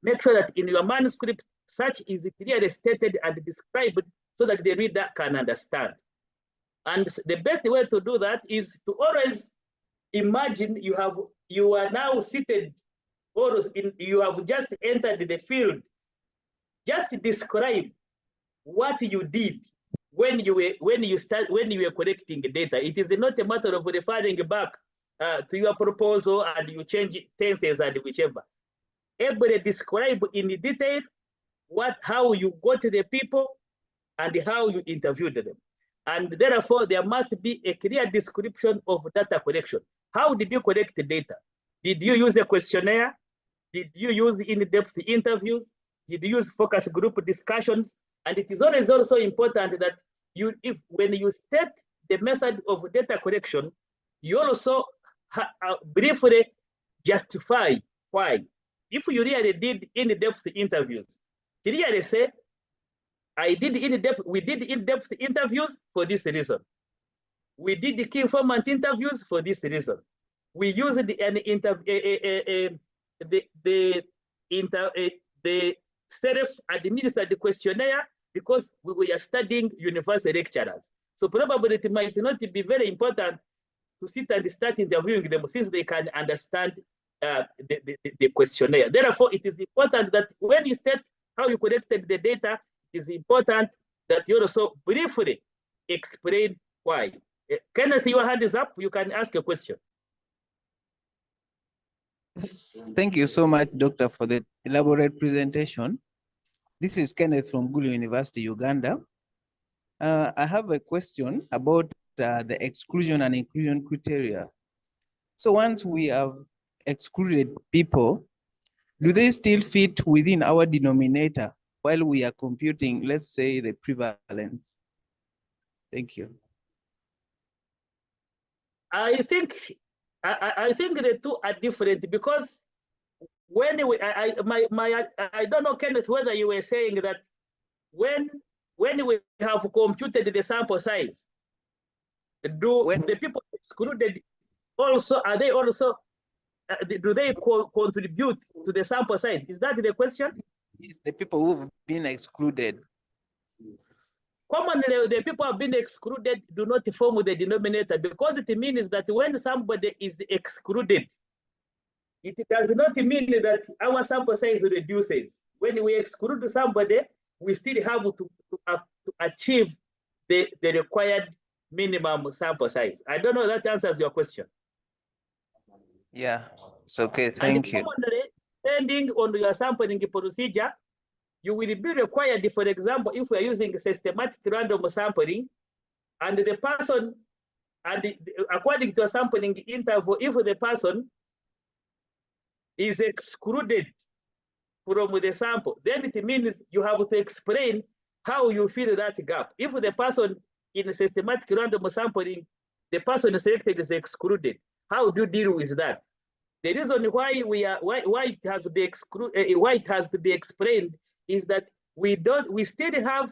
make sure that in your manuscript, such is clearly stated and described so that the reader can understand. And the best way to do that is to always imagine you are now seated, or you have just entered the field. Just describe what you did when you were collecting data. It is not a matter of referring back to your proposal and you change tenses and whichever. Everybody describe in detail how you got the people and how you interviewed them. And therefore, there must be a clear description of data collection. How did you collect the data? Did you use a questionnaire? Did you use in-depth interviews? Did you use focus group discussions? And it is always also important that when you state the method of data collection, you also briefly justify why. If you really did in-depth interviews, clearly say, we did in-depth interviews for this reason. We did the key informant interviews for this reason. We used the self-administered questionnaire because we were studying university lecturers. So probably it might not be very important to sit and start interviewing them since they can understand the questionnaire. Therefore, it is important that when you state how you collected the data, it is important that you also briefly explain why. Kenneth, your hand is up. You can ask a question. Thank you so much, Doctor, for the elaborate presentation. This is Kenneth from Gulu University, Uganda. I have a question about the exclusion and inclusion criteria. So once we have excluded people, do they still fit within our denominator while we are computing, let's say, the prevalence? Thank you. I think the two are different because when I don't know, Kenneth, whether you were saying that when we have computed the sample size, the people excluded also, are they also, do they contribute to the sample size? Is that the question? It's the people who've been excluded. Commonly, the people who have been excluded do not form the denominator because it means that when somebody is excluded, it does not mean that our sample size reduces. When we exclude somebody, we still have to achieve the required minimum sample size. I don't know if that answers your question. Yeah, it's okay, thank you. Commonly, depending on your sampling procedure, you will be required, for example, if we are using systematic random sampling, and the person, according to a sampling interval, if the person is excluded from the sample, then it means you have to explain how you fill that gap. If the person in a systematic random sampling, the person selected is excluded, how do you deal with that? The reason why it has to be explained is that we still have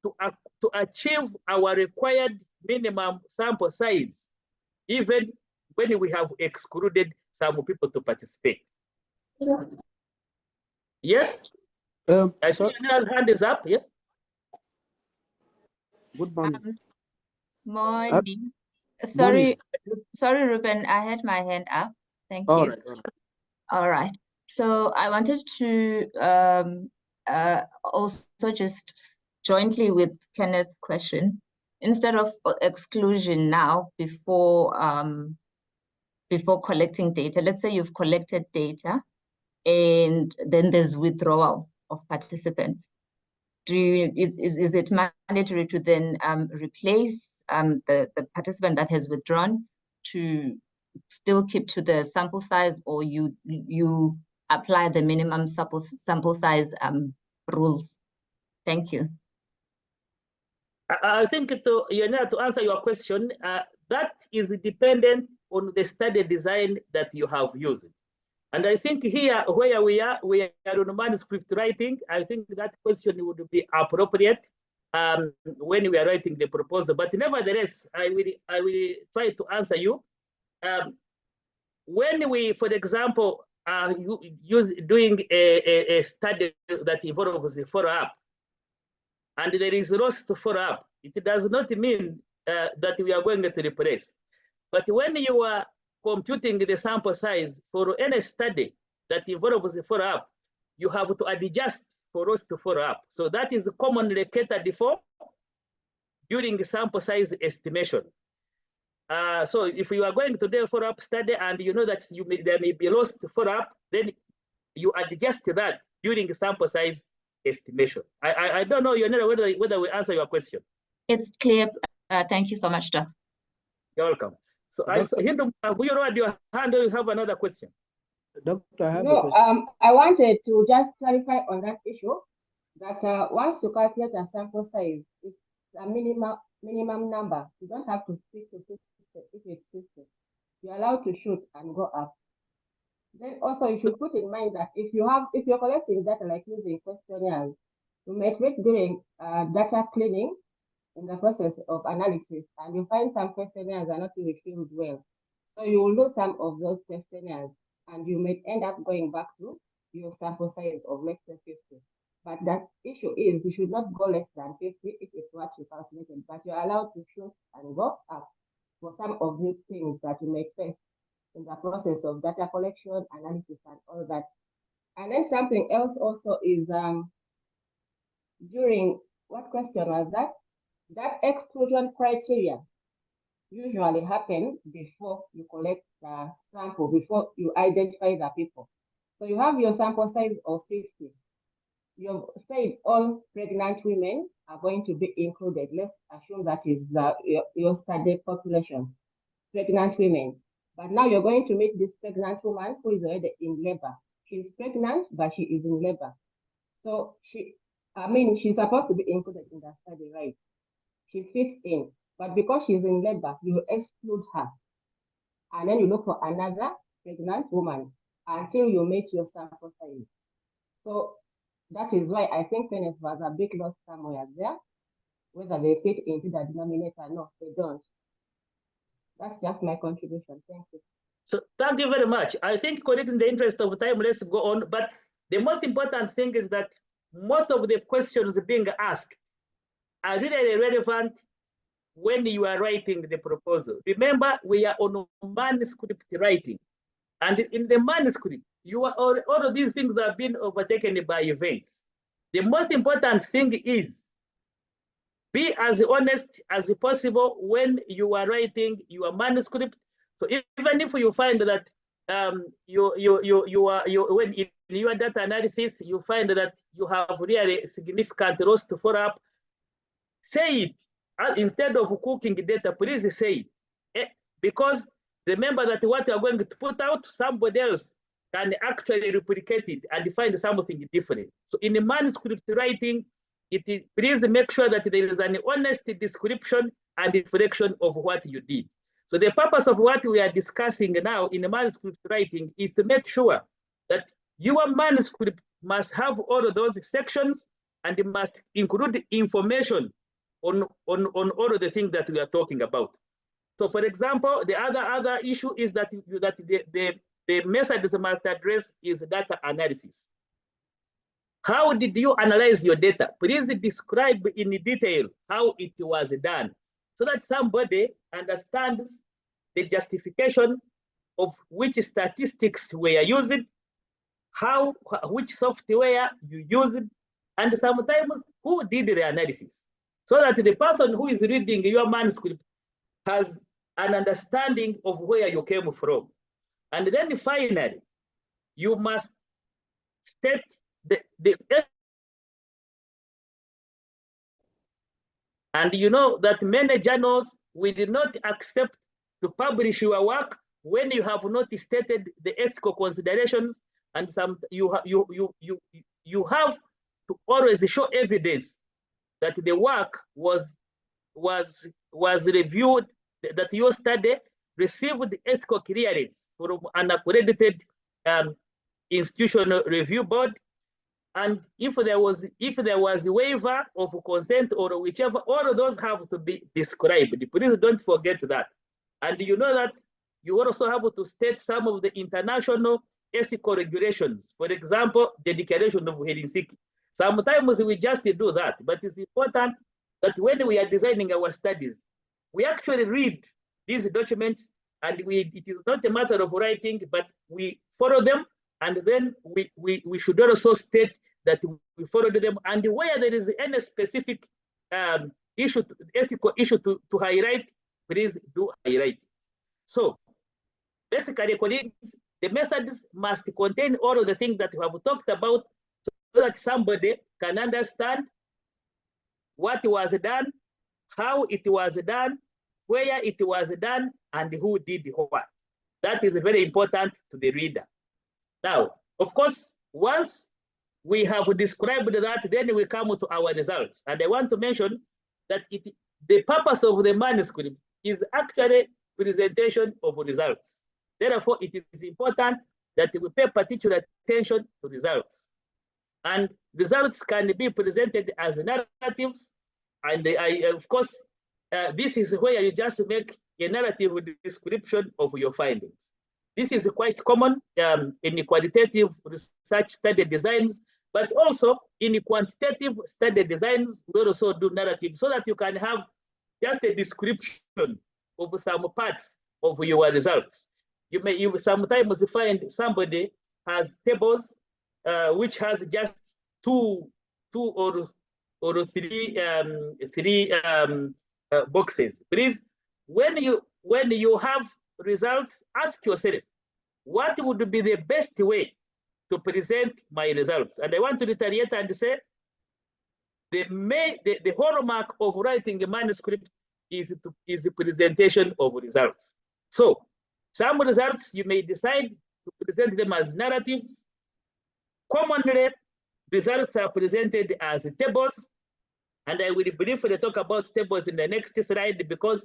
to achieve our required minimum sample size, even when we have excluded some people to participate. Yes? I see another hand is up, yes? Good morning. Morning. Sorry, Ruben, I had my hand up. Thank you. All right. So I wanted to also just jointly with Kenneth's question, instead of exclusion now before collecting data, let's say you've collected data and then there's withdrawal of participants. Is it mandatory to then replace the participant that has withdrawn to still keep to the sample size, or you apply the minimum sample size rules? Thank you. I think to answer your question, that is dependent on the study design that you have used. And I think here, where we are on manuscript writing, I think that question would be appropriate when we are writing the proposal. But nevertheless, I will try to answer you. When we, for example, are doing a study that involves a follow-up, and there is loss to follow up, it does not mean that we are going to replace. But when you are computing the sample size for any study that involves a follow-up, you have to adjust for loss to follow up. So that is commonly catered for during the sample size estimation. So if you are going to do a follow-up study and you know that there may be loss to follow up, then you adjust that during the sample size estimation. I don't know, whether we answer your question. It's clear. Thank you so much, Doc. You're welcome. So Hindum, you raise your hand, or you have another question? Doctor, I have No, a question. I wanted to just clarify on that issue that once you calculate a sample size, it's a minimum number. You don't have to stick to 50 if it's 50. You're allowed to shoot and go up. Then also you should put in mind that if you're collecting data like using questionnaires, you may create during data cleaning in the process of analysis, and you find some questionnaires are not really filled well. So you will lose some of those questionnaires, and you may end up going back to your sample size of less than 50. But that issue is you should not go less than 50 if it's what you calculated, but you're allowed to shoot and go up for some of these things that you may face in the process of data collection, analysis, and all that. And then something else also is during, what question was that? That exclusion criteria usually happens before you collect the sample, before you identify the people. So you have your sample size of 50. You've said all pregnant women are going to be included. Let's assume that is your study population, pregnant women. But now you're going to meet this pregnant woman who is already in labor. She's pregnant, but she is in labor. So she's supposed to be included in the study, right? She fits in, but because she's in labor, you exclude her. And then you look for another pregnant woman until you meet your sample size. So that is why I think Kenneth was a bit lost somewhere there. Whether they fit into the denominator, no, they don't. That's just my contribution. Thank you. So thank you very much. I think, in the interest of time, let's go on. But the most important thing is that most of the questions being asked are really relevant when you are writing the proposal. Remember, we are on manuscript writing. And in the manuscript, all of these things have been overtaken by events. The most important thing is be as honest as possible when you are writing your manuscript. So even if you find that when in your data analysis you find that you have really significant loss to follow up, say it. Instead of cooking data, please say it. Because remember that what you are going to put out, somebody else can actually replicate it and find something different. So in the manuscript writing, please make sure that there is an honest description and reflection of what you did. So the purpose of what we are discussing now in the manuscript writing is to make sure that your manuscript must have all of those sections and it must include information on all of the things that we are talking about. So for example, the other issue is that the methods must address is data analysis. How did you analyze your data? Please describe in detail how it was done so that somebody understands the justification of which statistics were used, which software you used, and sometimes who did the analysis. so that the person who is reading your manuscript has an understanding of where you came from. And then finally, you must state the and you know that many journals will not accept to publish your work when you have not stated the ethical considerations, and you have to always show evidence that the work was reviewed, that your study received ethical clearance from an accredited institutional review board. And if there was a waiver of consent or whichever, all of those have to be described. Please don't forget that. And you know that you also have to state some of the international ethical regulations. For example, the Declaration of Helsinki. Sometimes we just do that, but it's important that when we are designing our studies, we actually read these documents, and it is not a matter of writing, but we follow them, and then we should also state that we followed them, and where there is any specific ethical issue to highlight, please do highlight it. So basically, colleagues, the methods must contain all of the things that we have talked about, so that somebody can understand what was done, how it was done, where it was done, and who did what. That is very important to the reader. Now, of course, once we have described that, then we come to our results. And I want to mention that the purpose of the manuscript is actually presentation of results. Therefore, it is important that we pay particular attention to results. And results can be presented as narratives. And of course, this is where you just make a narrative description of your findings. This is quite common in qualitative research study designs, but also in quantitative study designs, we also do narrative, so that you can have just a description of some parts of your results. You sometimes find somebody has tables which has just two or three boxes. Please, when you have results, ask yourself, what would be the best way to present my results? And I want to reiterate and say, the hallmark of writing a manuscript is the presentation of results. So some results you may decide to present them as narratives. Commonly, results are presented as tables, and I will briefly talk about tables in the next slide because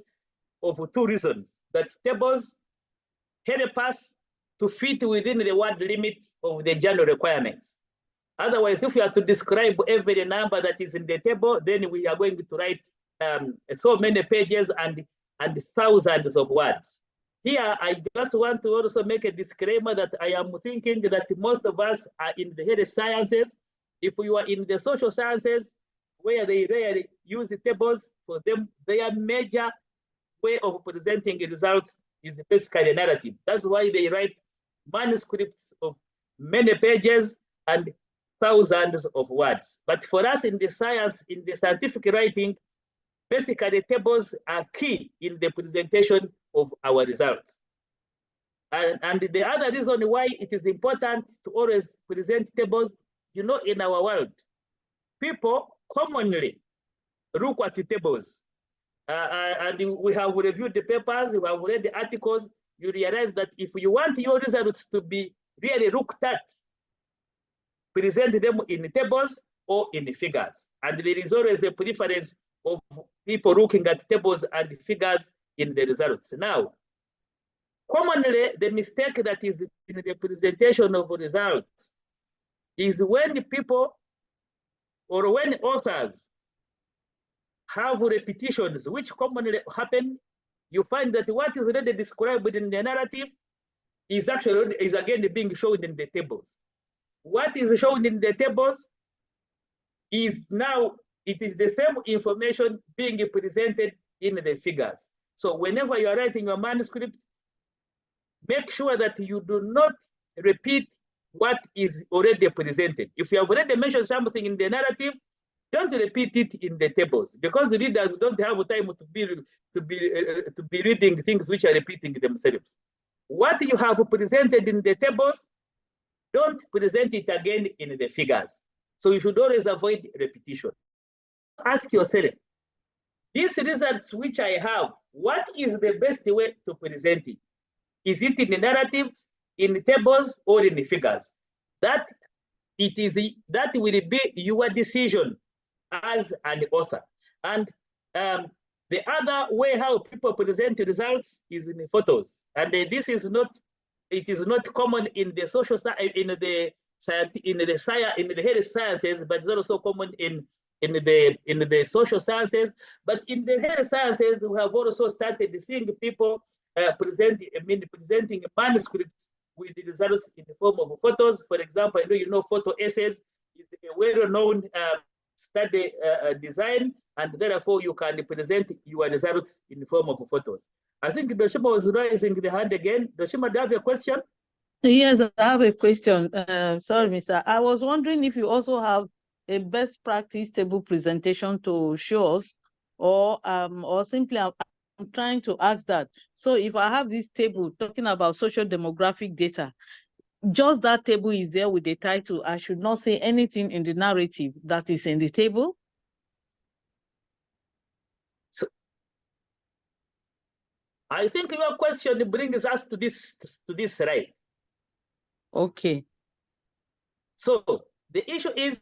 of two reasons. That tables help us to fit within the word limit of the journal requirements. Otherwise, if we are to describe every number that is in the table, then we are going to write so many pages and thousands of words. Here, I just want to also make a disclaimer that I am thinking that most of us are in the health sciences. If you are in the social sciences, where they rarely use the tables, for them, their major way of presenting results is basically a narrative. That's why they write manuscripts of many pages and thousands of words. But for us in the science, in the scientific writing, basically tables are key in the presentation of our results. And the other reason why it is important to always present tables, you know, in our world, people commonly look at the tables. And we have reviewed the papers, we have read the articles, you realize that if you want your results to be really looked at, present them in tables or in figures. And there is always a preference of people looking at tables and figures in the results. Now, commonly, the mistake that is in the presentation of results is when people or when authors have repetitions, which commonly happen, you find that what is already described in the narrative is actually again being shown in the tables. What is shown in the tables is now, it is the same information being presented in the figures. So whenever you are writing your manuscript, make sure that you do not repeat what is already presented. If you have already mentioned something in the narrative, don't repeat it in the tables, because the readers don't have time to be reading things which are repeating themselves. What you have presented in the tables, don't present it again in the figures. So you should always avoid repetition. Ask yourself, these results which I have, what is the best way to present it? Is it in the narratives, in the tables, or in the figures? That will be your decision as an author. And the other way how people present results is in the photos. And this is not, it is not common in the social in the health sciences, but it's also common in the social sciences. But in the health sciences, we have also started seeing people presenting manuscripts with the results in the form of photos. For example, I know you know photo essays is a well-known study design, and therefore you can present your results in the form of photos. I think Doshima was raising the hand again. Doshima, do you have a question? Yes, I have a question. Sorry, Mr. I was wondering if you also have a best practice table presentation to show us, or simply I'm trying to ask that. So if I have this table talking about social demographic data, just that table is there with the title. I should not say anything in the narrative that is in the table. So I think your question brings us to this right. Okay. So the issue is,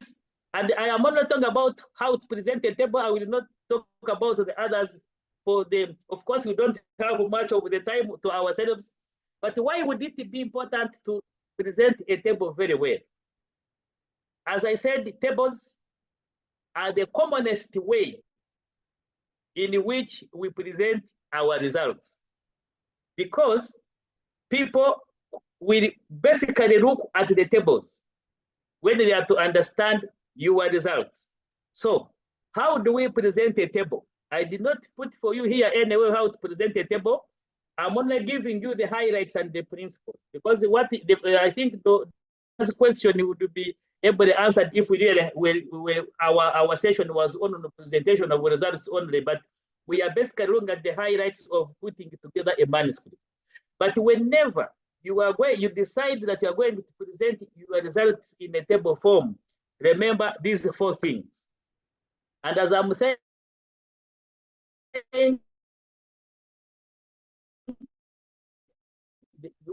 and I am not talking about how to present a table. I will not talk about the others. Of course, we don't have much of the time to ourselves. But why would it be important to present a table very well? As I said, tables are the commonest way in which we present our results, because people will basically look at the tables when they are to understand your results. So how do we present a table? I did not put for you here anyway how to present a table. I'm only giving you the highlights and the principles, because I think this question would be able to answer if we really our session was on the presentation of results only, but we are basically looking at the highlights of putting together a manuscript. But whenever you decide that you are going to present your results in a table form, remember these 4 things. And as I'm saying, you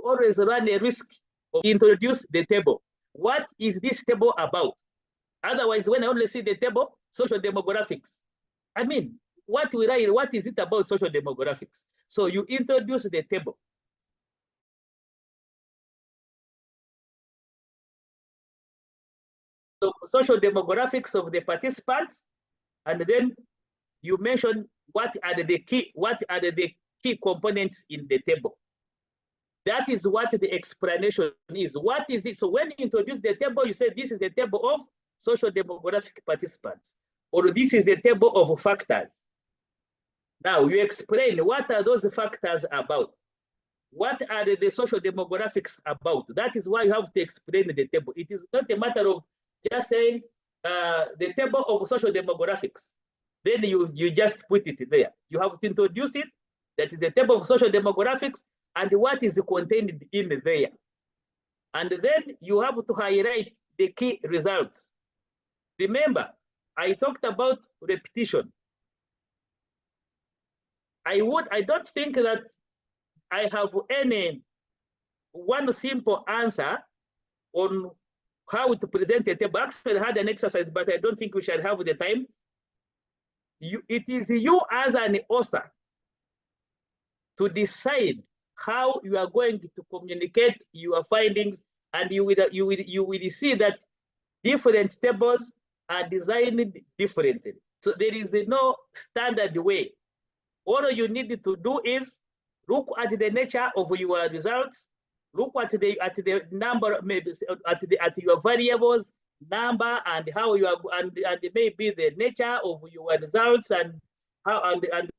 always run a risk of introduce the table. What is this table about? Otherwise, when I only see the table, social demographics, I mean, what is it about social demographics? So you introduce the table. So social demographics of the participants, and then you mention what are the key components in the table. That is what the explanation is. What is it? So when you introduce the table, you say this is the table of social demographic participants, or this is the table of factors. Now you explain what are those factors about. What are the social demographics about? That is why you have to explain the table. It is not a matter of just saying the table of social demographics. Then you just put it there. You have to introduce it. That is the table of social demographics and what is contained in there. And then you have to highlight the key results. Remember, I talked about repetition. I don't think that I have any one simple answer on how to present a table. Actually, I had an exercise, but I don't think we shall have the time. It is you as an author to decide how you are going to communicate your findings, and you will see that different tables are designed differently. So there is no standard way. All you need to do is look at the nature of your results, look at the number, maybe at your variables, number, and how you are, and maybe the nature of your results, and how and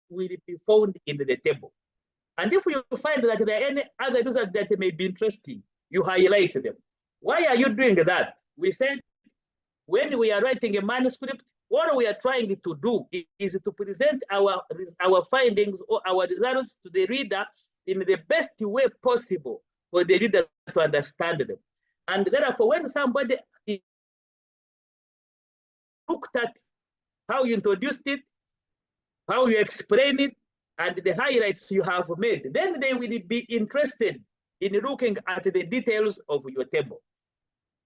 will be found in the table. And if you find that there are any other results that may be interesting, you highlight them. Why are you doing that? We said when we are writing a manuscript, what we are trying to do is to present our findings or our results to the reader in the best way possible for the reader to understand them. And therefore, when somebody looked at how you introduced it, how you explain it, and the highlights you have made, then they will be interested in looking at the details of your table.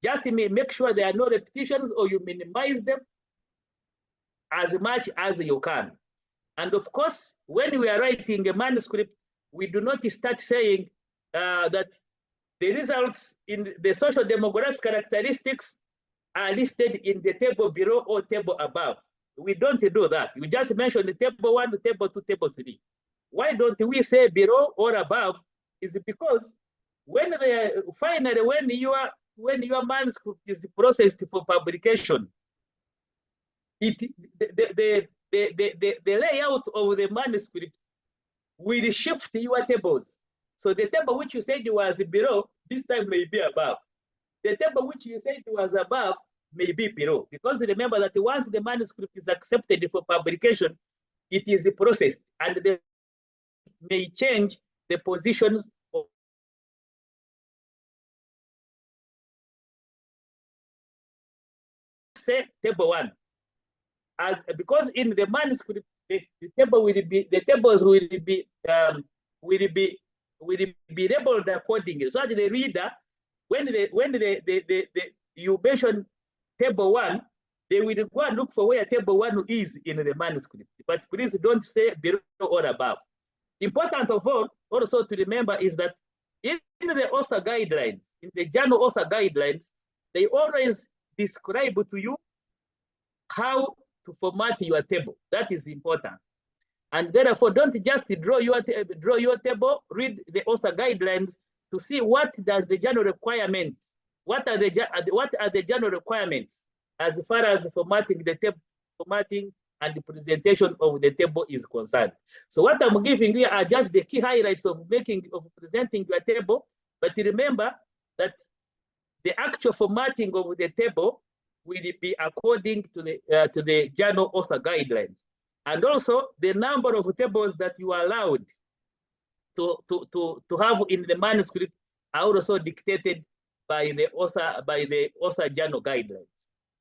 Just make sure there are no repetitions or you minimize them as much as you can. And of course, when we are writing a manuscript, we do not start saying that the results in the social demographic characteristics are listed in the table below or table above. We don't do that. We just mention the table 1, table 2, table 3. Why don't we say below or above? Is because when finally when your manuscript is processed for publication, the layout of the manuscript will shift your tables. So the table which you said was below, this time may be above. The table which you said was above may be below. Because remember that once the manuscript is accepted for publication, it is processed and they may change the positions of say table 1. Because in the manuscript the tables will be labeled accordingly, so that the reader, when you mention table 1, they will go and look for where table 1 is in the manuscript. But please don't say below or above. Important of all also to remember is that in the author guidelines, in the journal author guidelines, they always describe to you how to format your table. That is important. And therefore, don't just draw your table, read the author guidelines to see what does the journal requirements, what are the journal requirements as far as formatting the table, formatting and the presentation of the table is concerned. So what I'm giving here are just the key highlights of presenting your table. But remember that the actual formatting of the table will be according to the journal author guidelines. And also the number of tables that you are allowed to have in the manuscript are also dictated by the author journal guidelines.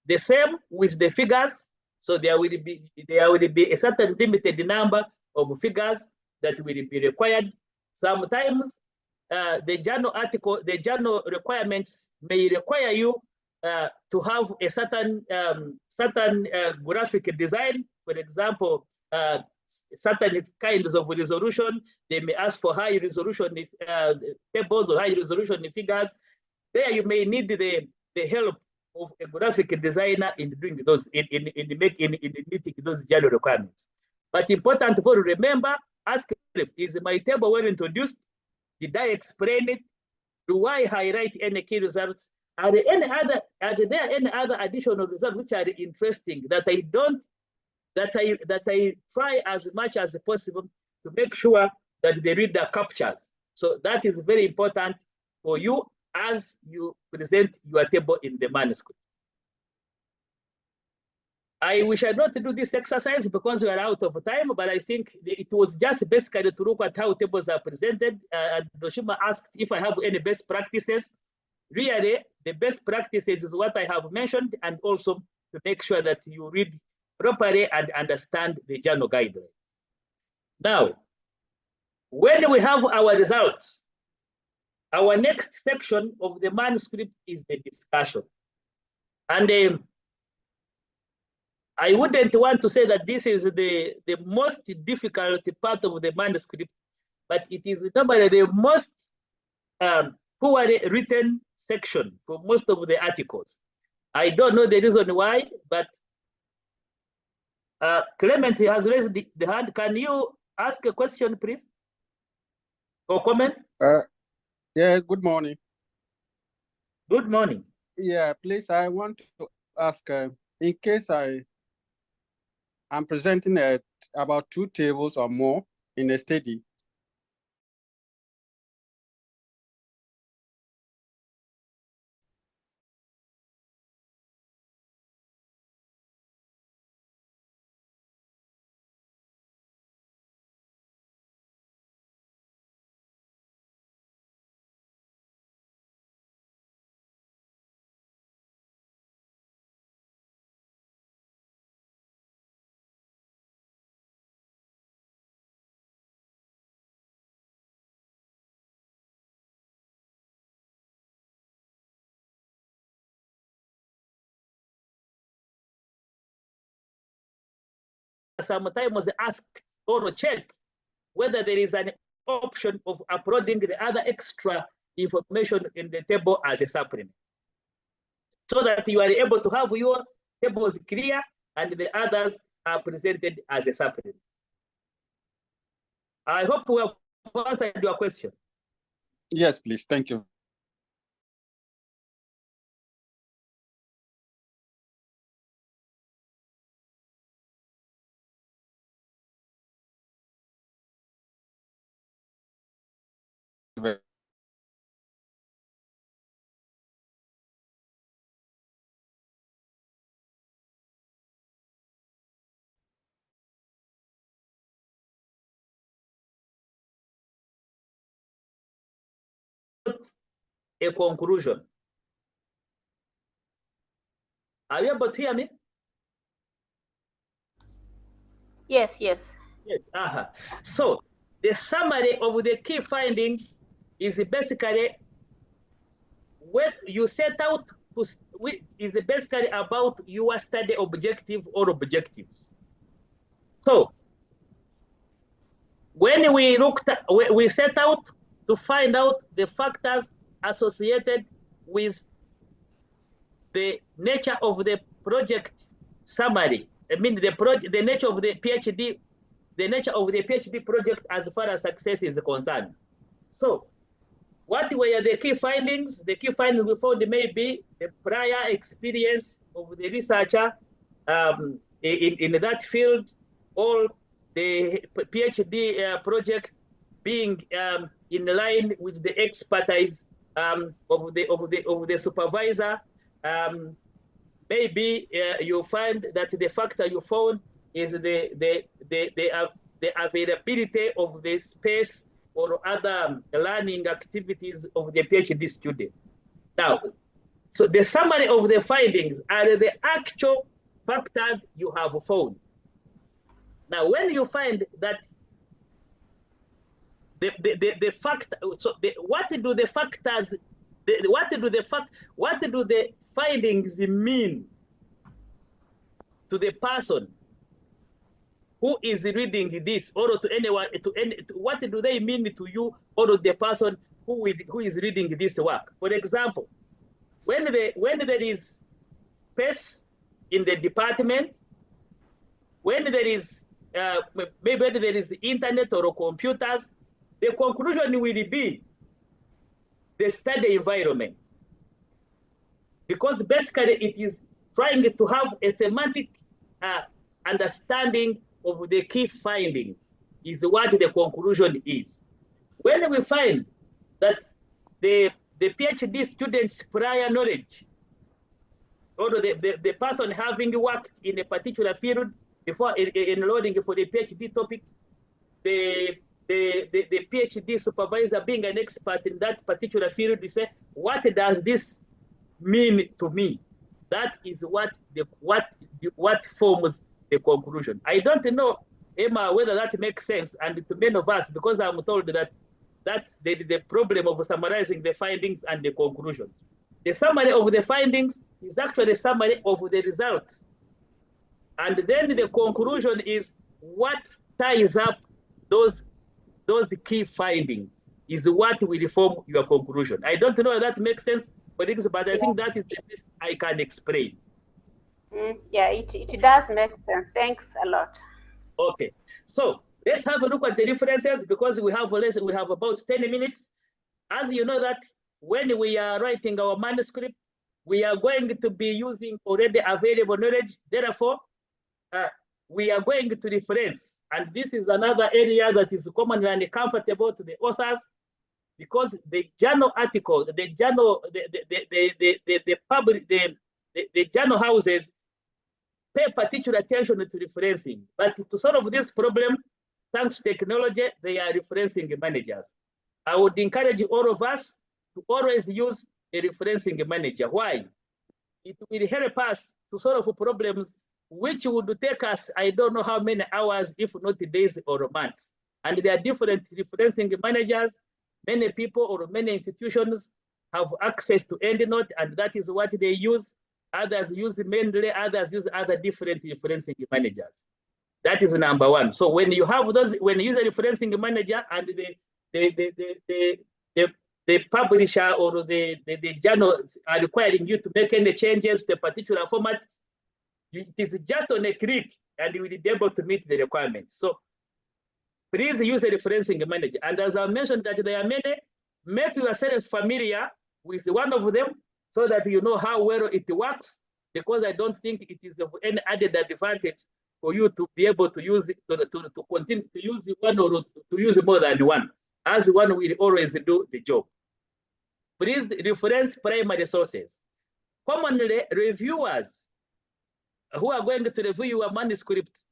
The same with the figures. So there will be a certain limited number of figures that will be required. Sometimes the journal requirements may require you to have a certain graphic design. For example, certain kinds of resolution. They may ask for high resolution tables or high resolution figures. There you may need the help of a graphic designer in doing those, in meeting those journal requirements. But important for you to remember, ask if is my table well introduced? Did I explain it? Do I highlight any key results? Are there any other additional results which are interesting that I try as much as possible to make sure that the reader captures? So that is very important for you as you present your table in the manuscript. I wish I not do this exercise because we are out of time, but I think it was just basically to look at how tables are presented. And Doshima asked if I have any best practices. Really, the best practices is what I have mentioned, and also to make sure that you read properly and understand the journal guidelines. Now, when we have our results, our next section of the manuscript is the discussion. And I wouldn't want to say that this is the most difficult part of the manuscript, but it is normally the most poorly written section for most of the articles. I don't know the reason why, but Clement has raised the hand. Can you ask a question, please? Or comment? Yeah, good morning. Good morning. Yeah, please, I want to ask, in case I I'm presenting about 2 tables or more in a study. Sometimes ask or check whether there is an option of uploading the other extra information in the table as a supplement, so that you are able to have your tables clear and the others are presented as a supplement. I hope we have answered your question. Yes, please. Thank you. A conclusion. Are you able to hear me? Yes, yes. Yes. So the summary of the key findings is basically what you set out to, is basically about your study objective or objectives. So when we looked at, we set out to find out the factors associated with the nature of the project summary. I mean the nature of the PhD, the nature of the PhD project as far as success is concerned. So what were the key findings? The key findings we found may be the prior experience of the researcher in that field, or the PhD project being in line with the expertise of the supervisor. Maybe you find that the factor you found is the availability of the space or other learning activities of the PhD student. Now, so the summary of the findings are the actual factors you have found. Now, when you find that the fact, so what do the factors, what do the findings mean to the person who is reading this, or to anyone, what do they mean to you or to the person who is reading this work? For example, when there is space in the department, when there is maybe when there is internet or computers, the conclusion will be the study environment, because basically it is trying to have a thematic understanding of the key findings is what the conclusion is. When we find that the PhD student's prior knowledge, or the person having worked in a particular field before enrolling for the PhD topic, the PhD supervisor being an expert in that particular field, we say, what does this mean to me? That is what forms the conclusion. I don't know, Emma, whether that makes sense, and to many of us, because I'm told that that's the problem of summarizing the findings and the conclusion. The summary of the findings is actually a summary of the results. And then the conclusion is what ties up those key findings is what will form your conclusion. I don't know if that makes sense, but I think that is the best I can explain. Yeah, it does make sense. Thanks a lot. Okay, so let's have a look at the differences, because we have about 10 minutes. As you know that when we are writing our manuscript, we are going to be using already available knowledge. Therefore, we are going to reference, and this is another area that is commonly uncomfortable to the authors, because the journal article, the journal, the journal houses pay particular attention to referencing. But to solve this problem, thanks to technology, they are referencing managers. I would encourage all of us to always use a referencing manager. Why? It will help us to solve problems which would take us, I don't know how many hours, if not days or months. And there are different referencing managers. Many people or many institutions have access to EndNote, and that is what they use. Others use Mendeley, others use other different referencing managers. That is number one. So when you have those, when you use a referencing manager and the publisher or the journal are requiring you to make any changes to a particular format, it is just on a click and you will be able to meet the requirements. So please use a referencing manager. And as I mentioned that there are many, make yourself familiar with one of them so that you know how well it works, because I don't think it is of any added advantage for you to be able to use it, to continue to use one or to use more than one, as one will always do the job. Please reference primary sources. Commonly, reviewers who are going to review your manuscript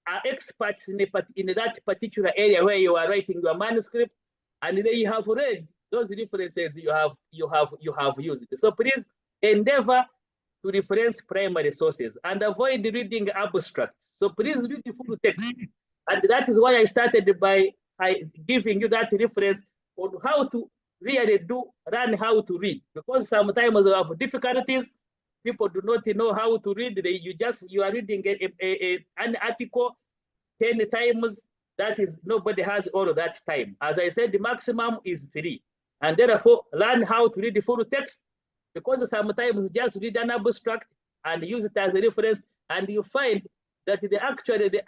are experts in that particular area where you are writing your manuscript, and they have read those references you have used. So please endeavor to reference primary sources and avoid reading abstracts. So please read the full text. And that is why I started by giving you that reference on how to really learn how to read, because sometimes you have difficulties. People do not know how to read. You are reading an article 10 times. That is, nobody has all of that time. As I said, the maximum is 3. And therefore, learn how to read the full text, because sometimes just read an abstract and use it as a reference, and you find that the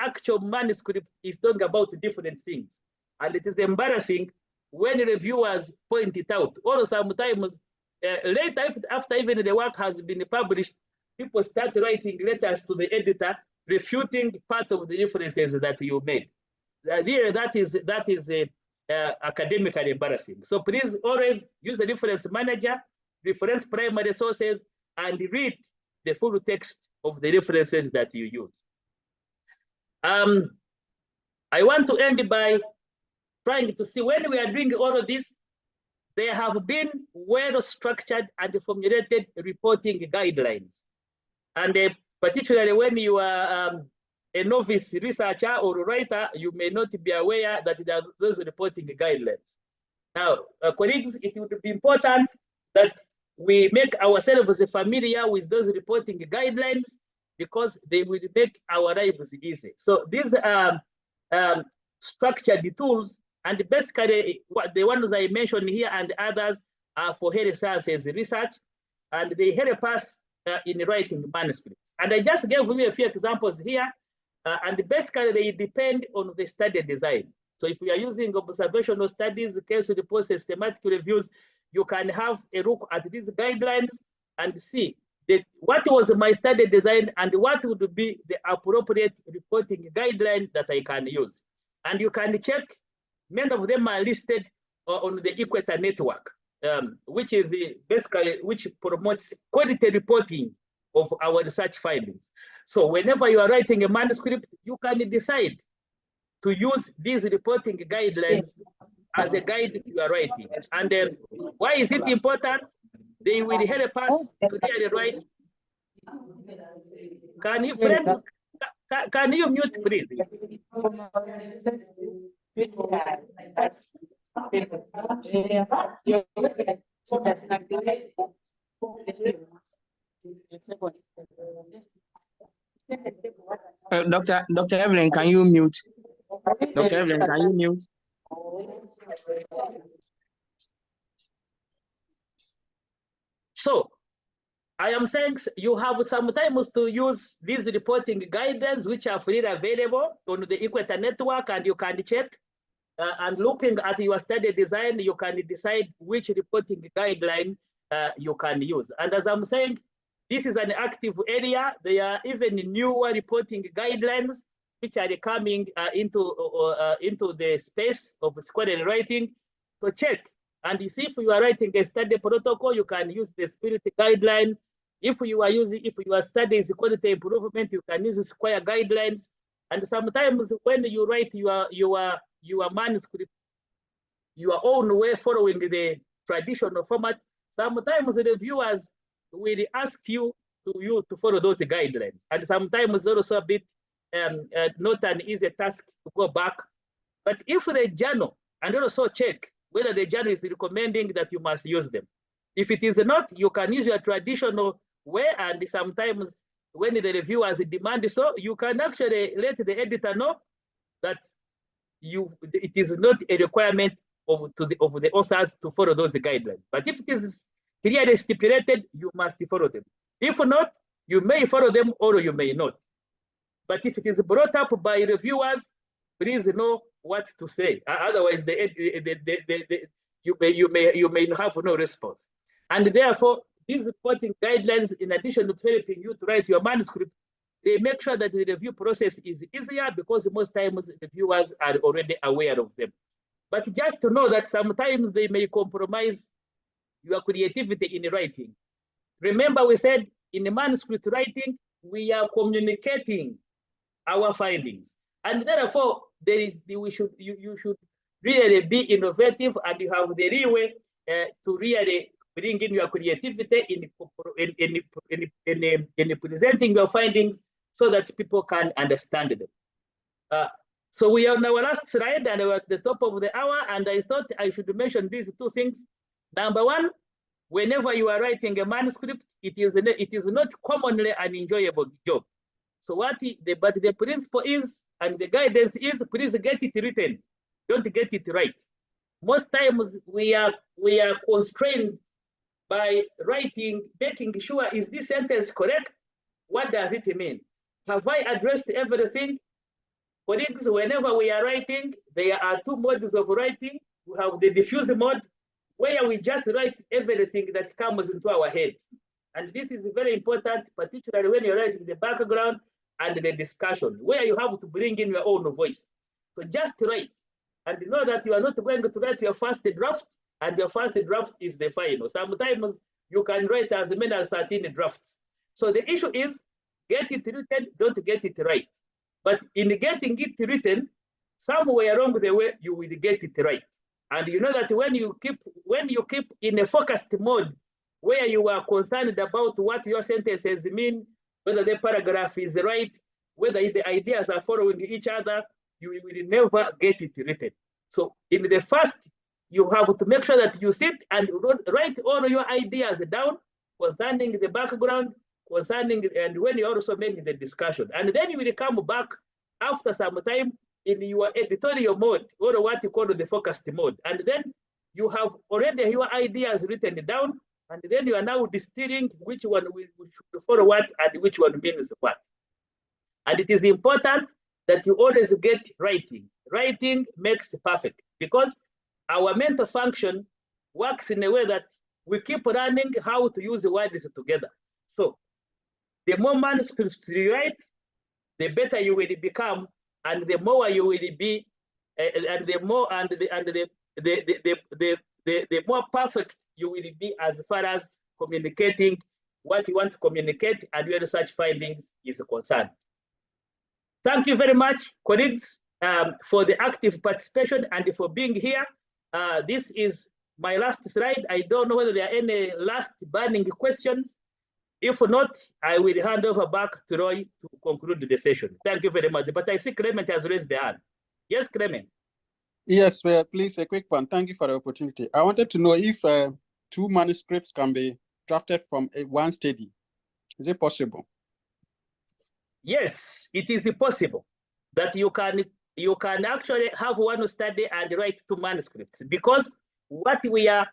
actual manuscript is talking about different things. And it is embarrassing when reviewers point it out. Or sometimes later, after even the work has been published, people start writing letters to the editor refuting part of the references that you made. That is academically embarrassing. So please always use a reference manager, reference primary sources, and read the full text of the references that you use. I want to end by trying to see, when we are doing all of this, there have been well-structured and formulated reporting guidelines. And particularly when you are a novice researcher or writer, you may not be aware that there are those reporting guidelines. Now, colleagues, it would be important that we make ourselves familiar with those reporting guidelines, because they will make our lives easy. So these are structured tools, and basically the ones I mentioned here and others are for health sciences research, and they help us in writing manuscripts. And I just gave you a few examples here, and basically they depend on the study design. So if we are using observational studies, case reports, systematic reviews, you can have a look at these guidelines and see what was my study design and what would be the appropriate reporting guideline that I can use. And you can check, many of them are listed on the Equator Network, which is which promotes quality reporting of our research findings. So whenever you are writing a manuscript, you can decide to use these reporting guidelines as a guide to your writing. And why is it important? They will help us to really write. Can you, friends, can you mute, please? Dr. Evelyn, can you mute? Dr. Evelyn, can you mute? So I am saying you have sometimes to use these reporting guidelines, which are freely available on the Equator Network, and you can check. And looking at your study design, you can decide which reporting guideline you can use. And as I'm saying, This is an active area. There are even newer reporting guidelines which are coming into the space of scholarly writing. So check. And you see, if you are writing a study protocol, you can use the Spirit guideline. If you are studying quality improvement, you can use the Square guidelines. And sometimes when you write your manuscript, your own way, following the traditional format, sometimes the reviewers will ask you to follow those guidelines. And sometimes it's also a bit not an easy task to go back. But if the journal, and also check whether the journal is recommending that you must use them. If it is not, you can use your traditional way, and sometimes when the reviewers demand so, you can actually let the editor know that it is not a requirement of the authors to follow those guidelines. But if it is clearly stipulated, you must follow them. If not, you may follow them or you may not. But if it is brought up by reviewers, please know what to say. Otherwise, you may have no response. And therefore, these reporting guidelines, in addition to helping you to write your manuscript, they make sure that the review process is easier because most times reviewers are already aware of them. But just to know that sometimes they may compromise your creativity in writing. Remember, we said in the manuscript writing, we are communicating our findings. And therefore, you should really be innovative, and you have the leeway to really bring in your creativity in presenting your findings so that people can understand them. So we are on our last slide, and we're at the top of the hour, and I thought I should mention these two things. Number one, whenever you are writing a manuscript, it is not commonly an enjoyable job. So but the principle is, and the guidance is, please get it written. Don't get it right. Most times we are constrained by writing, making sure, is this sentence correct? What does it mean? Have I addressed everything? Colleagues, whenever we are writing, there are two modes of writing. We have the diffuse mode, where we just write everything that comes into our head. And this is very important, particularly when you're writing the background and the discussion, where you have to bring in your own voice. So just write, and know that you are not going to write your first draft, and your first draft is the final. Sometimes you can write as many as 13 drafts. So the issue is, get it written, don't get it right. But in getting it written, somewhere along the way, you will get it right. And you know that when you keep in a focused mode, where you are concerned about what your sentences mean, whether the paragraph is right, whether the ideas are following each other, you will never get it written. So in the first, you have to make sure that you sit and write all your ideas down concerning the background, and when you also make the discussion. And then you will come back after some time in your editorial mode, or what you call the focused mode. And then you have already your ideas written down, and then you are now distilling which one we should follow what and which one means what. And it is important that you always get writing. Writing makes perfect, because our mental function works in a way that we keep learning how to use the words together. So the more manuscripts you write, the better you will become, and the more you will be, and the more perfect you will be as far as communicating what you want to communicate and where research findings is concerned. Thank you very much, colleagues, for the active participation and for being here. This is my last slide. I don't know whether there are any last burning questions. If not, I will hand over back to Roy to conclude the session. Thank you very much. But I see Clement has raised the hand. Yes, Clement. Yes, please, a quick one. Thank you for the opportunity. I wanted to know if two manuscripts can be drafted from one study. Is it possible? Yes, it is possible that you can actually have one study and write two manuscripts, because what we are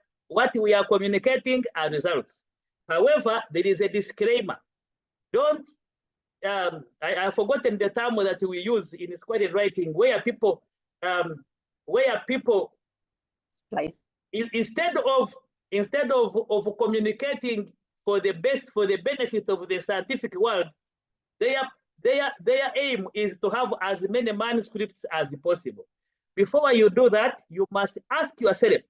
communicating are results. However, there is a disclaimer. Don't, I've forgotten the term that we use in scholarly writing, where people instead of communicating for the benefit of the scientific world, their aim is to have as many manuscripts as possible. Before you do that, you must ask yourself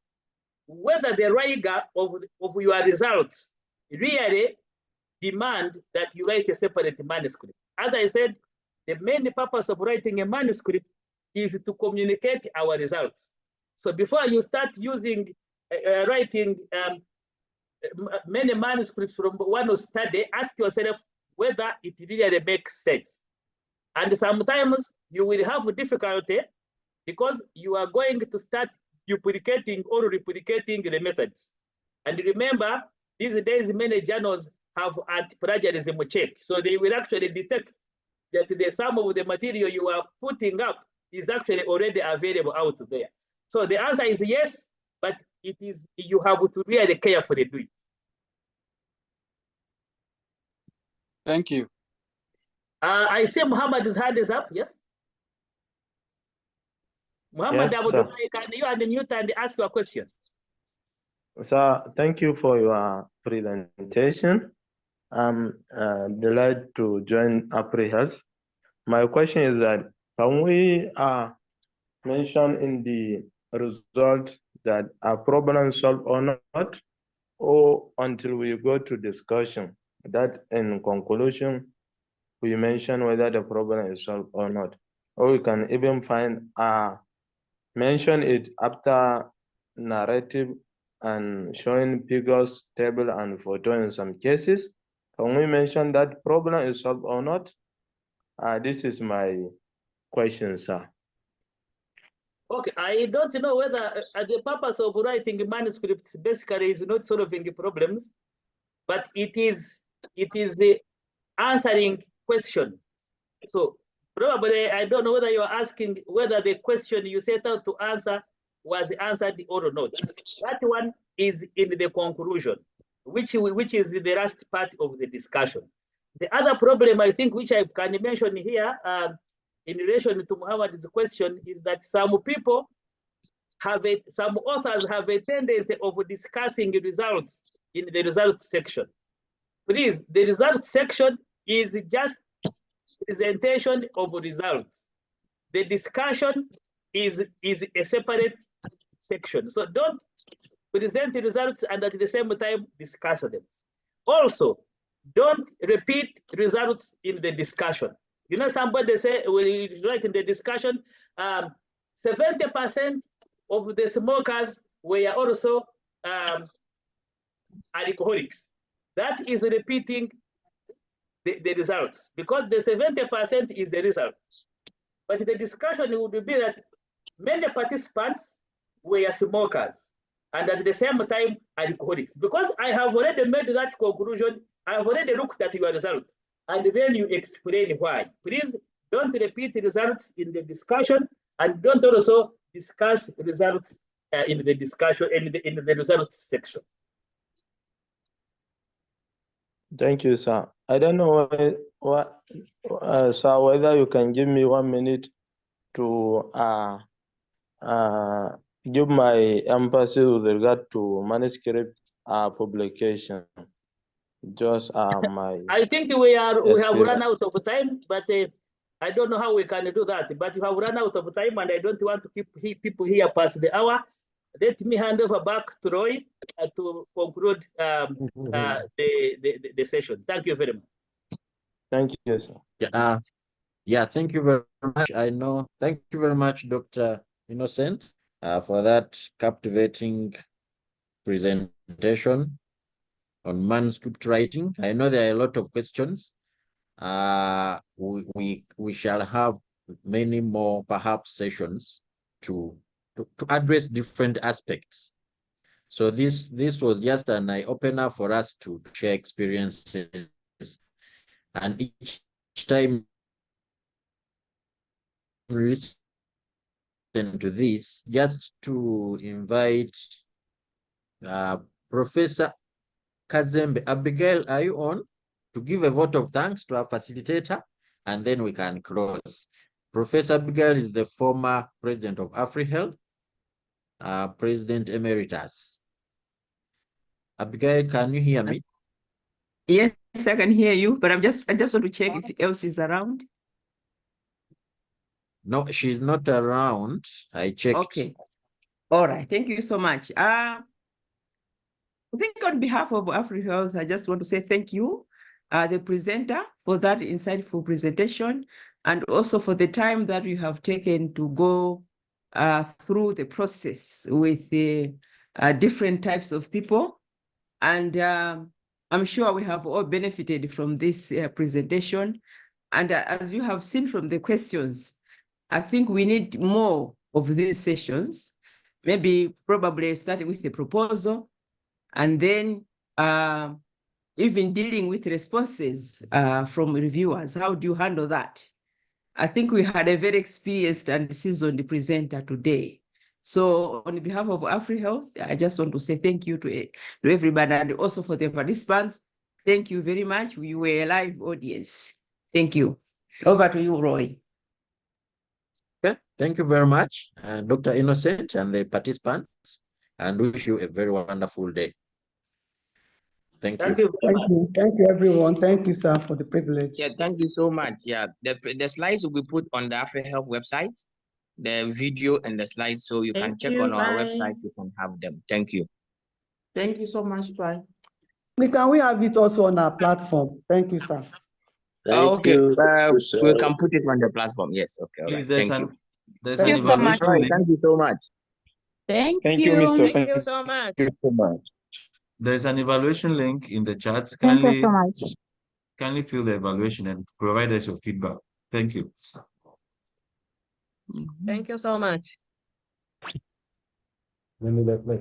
whether the rigor of your results really demand that you write a separate manuscript. As I said, the main purpose of writing a manuscript is to communicate our results. So before you start using writing many manuscripts from one study, ask yourself whether it really makes sense. And sometimes you will have difficulty because you are going to start duplicating or replicating the methods. And remember, these days many journals have anti-plagiarism check, so they will actually detect that the sum of the material you are putting up is actually already available out there. So the answer is yes, but you have to really carefully do it. Thank you. I see Muhammad's hand is up, yes? Muhammad, Yes, can you unmute and ask your question? So thank you for your presentation. I'm delighted to join AFREhealth. My question is that can we mention in the results that a problem solved or not, or until we go to discussion, that in conclusion, we mention whether the problem is solved or not, or we can even mention it after narrative and showing figures, table, and photo in some cases. Can we mention that problem is solved or not? This is my question, sir. Okay, I don't know whether the purpose of writing manuscripts basically is not solving problems, but it is answering questions. So probably I don't know whether you are asking whether the question you set out to answer was answered or not. That one is in the conclusion, which is the last part of the discussion. The other problem I think which I can mention here in relation to Muhammad's question is that some authors have a tendency of discussing results in the results section. Please, the results section is just presentation of results. The discussion is a separate section. So don't present the results and at the same time discuss them. Also, don't repeat results in the discussion. You know, somebody say, when you write in the discussion, 70% of the smokers were also alcoholics. That is repeating the results, because the 70% is the result. But the discussion would be that many participants were smokers and at the same time alcoholics. Because I have already made that conclusion, I have already looked at your results, and then you explain why. Please don't repeat the results in the discussion, and don't also discuss results in the discussion in the results section. Thank you, sir. I don't know sir, whether you can give me 1 minute to give my emphasis with regard to manuscript publication. Just my I think we have run out of time, but I don't know how we can do that. But you have run out of time, and I don't want to keep people here past the hour. Let me hand over back to Roy to conclude the session. Thank you very much. Thank you, sir. Yeah, thank you very much. Thank you very much, Dr. Innocent, for that captivating presentation on manuscript writing. I know there are a lot of questions. We shall have many more perhaps sessions to address different aspects. So this was just an eye-opener for us to share experiences, and each time we listen to this, just to invite Professor Kazembe. Abigail, are you on to give a vote of thanks to our facilitator, and then we can close? Professor Abigail is the former president of AFREhealth, President Emeritus. Abigail, can you hear me? Yes, I can hear you, but I just want to check if else is around. No, she's not around. I checked. Okay. All right. Thank you so much. I think on behalf of AFREhealth, I just want to say thank you, the presenter, for that insightful presentation, and also for the time that you have taken to go through the process with the different types of people. And I'm sure we have all benefited from this presentation. And as you have seen from the questions, I think we need more of these sessions, maybe probably starting with the proposal, and then even dealing with responses from reviewers. How do you handle that? I think we had a very experienced and seasoned presenter today. So on behalf of AFREhealth, I just want to say thank you to everybody, and also for the participants. Thank you very much. You were a live audience. Thank you. Over to you, Roy. Okay, thank you very much, Dr. Innocent and the participants, and wish you a very wonderful day. Thank you. Thank you, everyone. Thank you, sir, for the privilege. Yeah, thank you so much. Yeah, the slides will be put on the AFREhealth website, the video and the slides, so you can Thank check you, on our bye. website. You can have them. Thank you. Thank you so much, bye. Please, can we have it also on our platform? Thank you, sir. Okay, we can put it on the platform. Yes, okay, all right. Thank you. There's Thank an you so much. evaluation All right, link. thank you so much. Thank Thank you, Mr. Thank you so much. Thank you so much. There's an evaluation link in the chat. Thank you so much. Kindly fill the evaluation and provide us your feedback. Thank you. Thank you so much. Let me let me.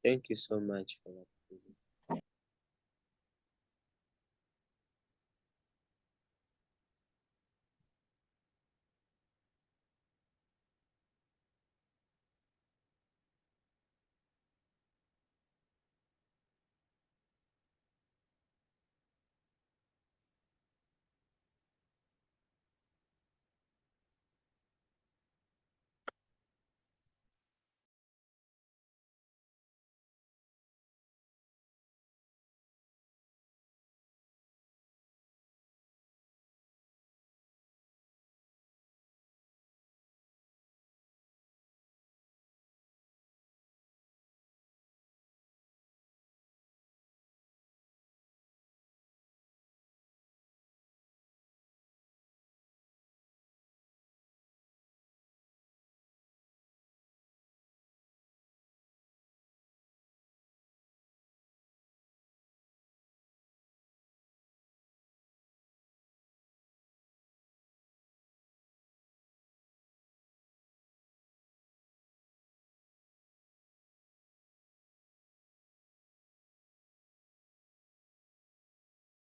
Thank you so much for that.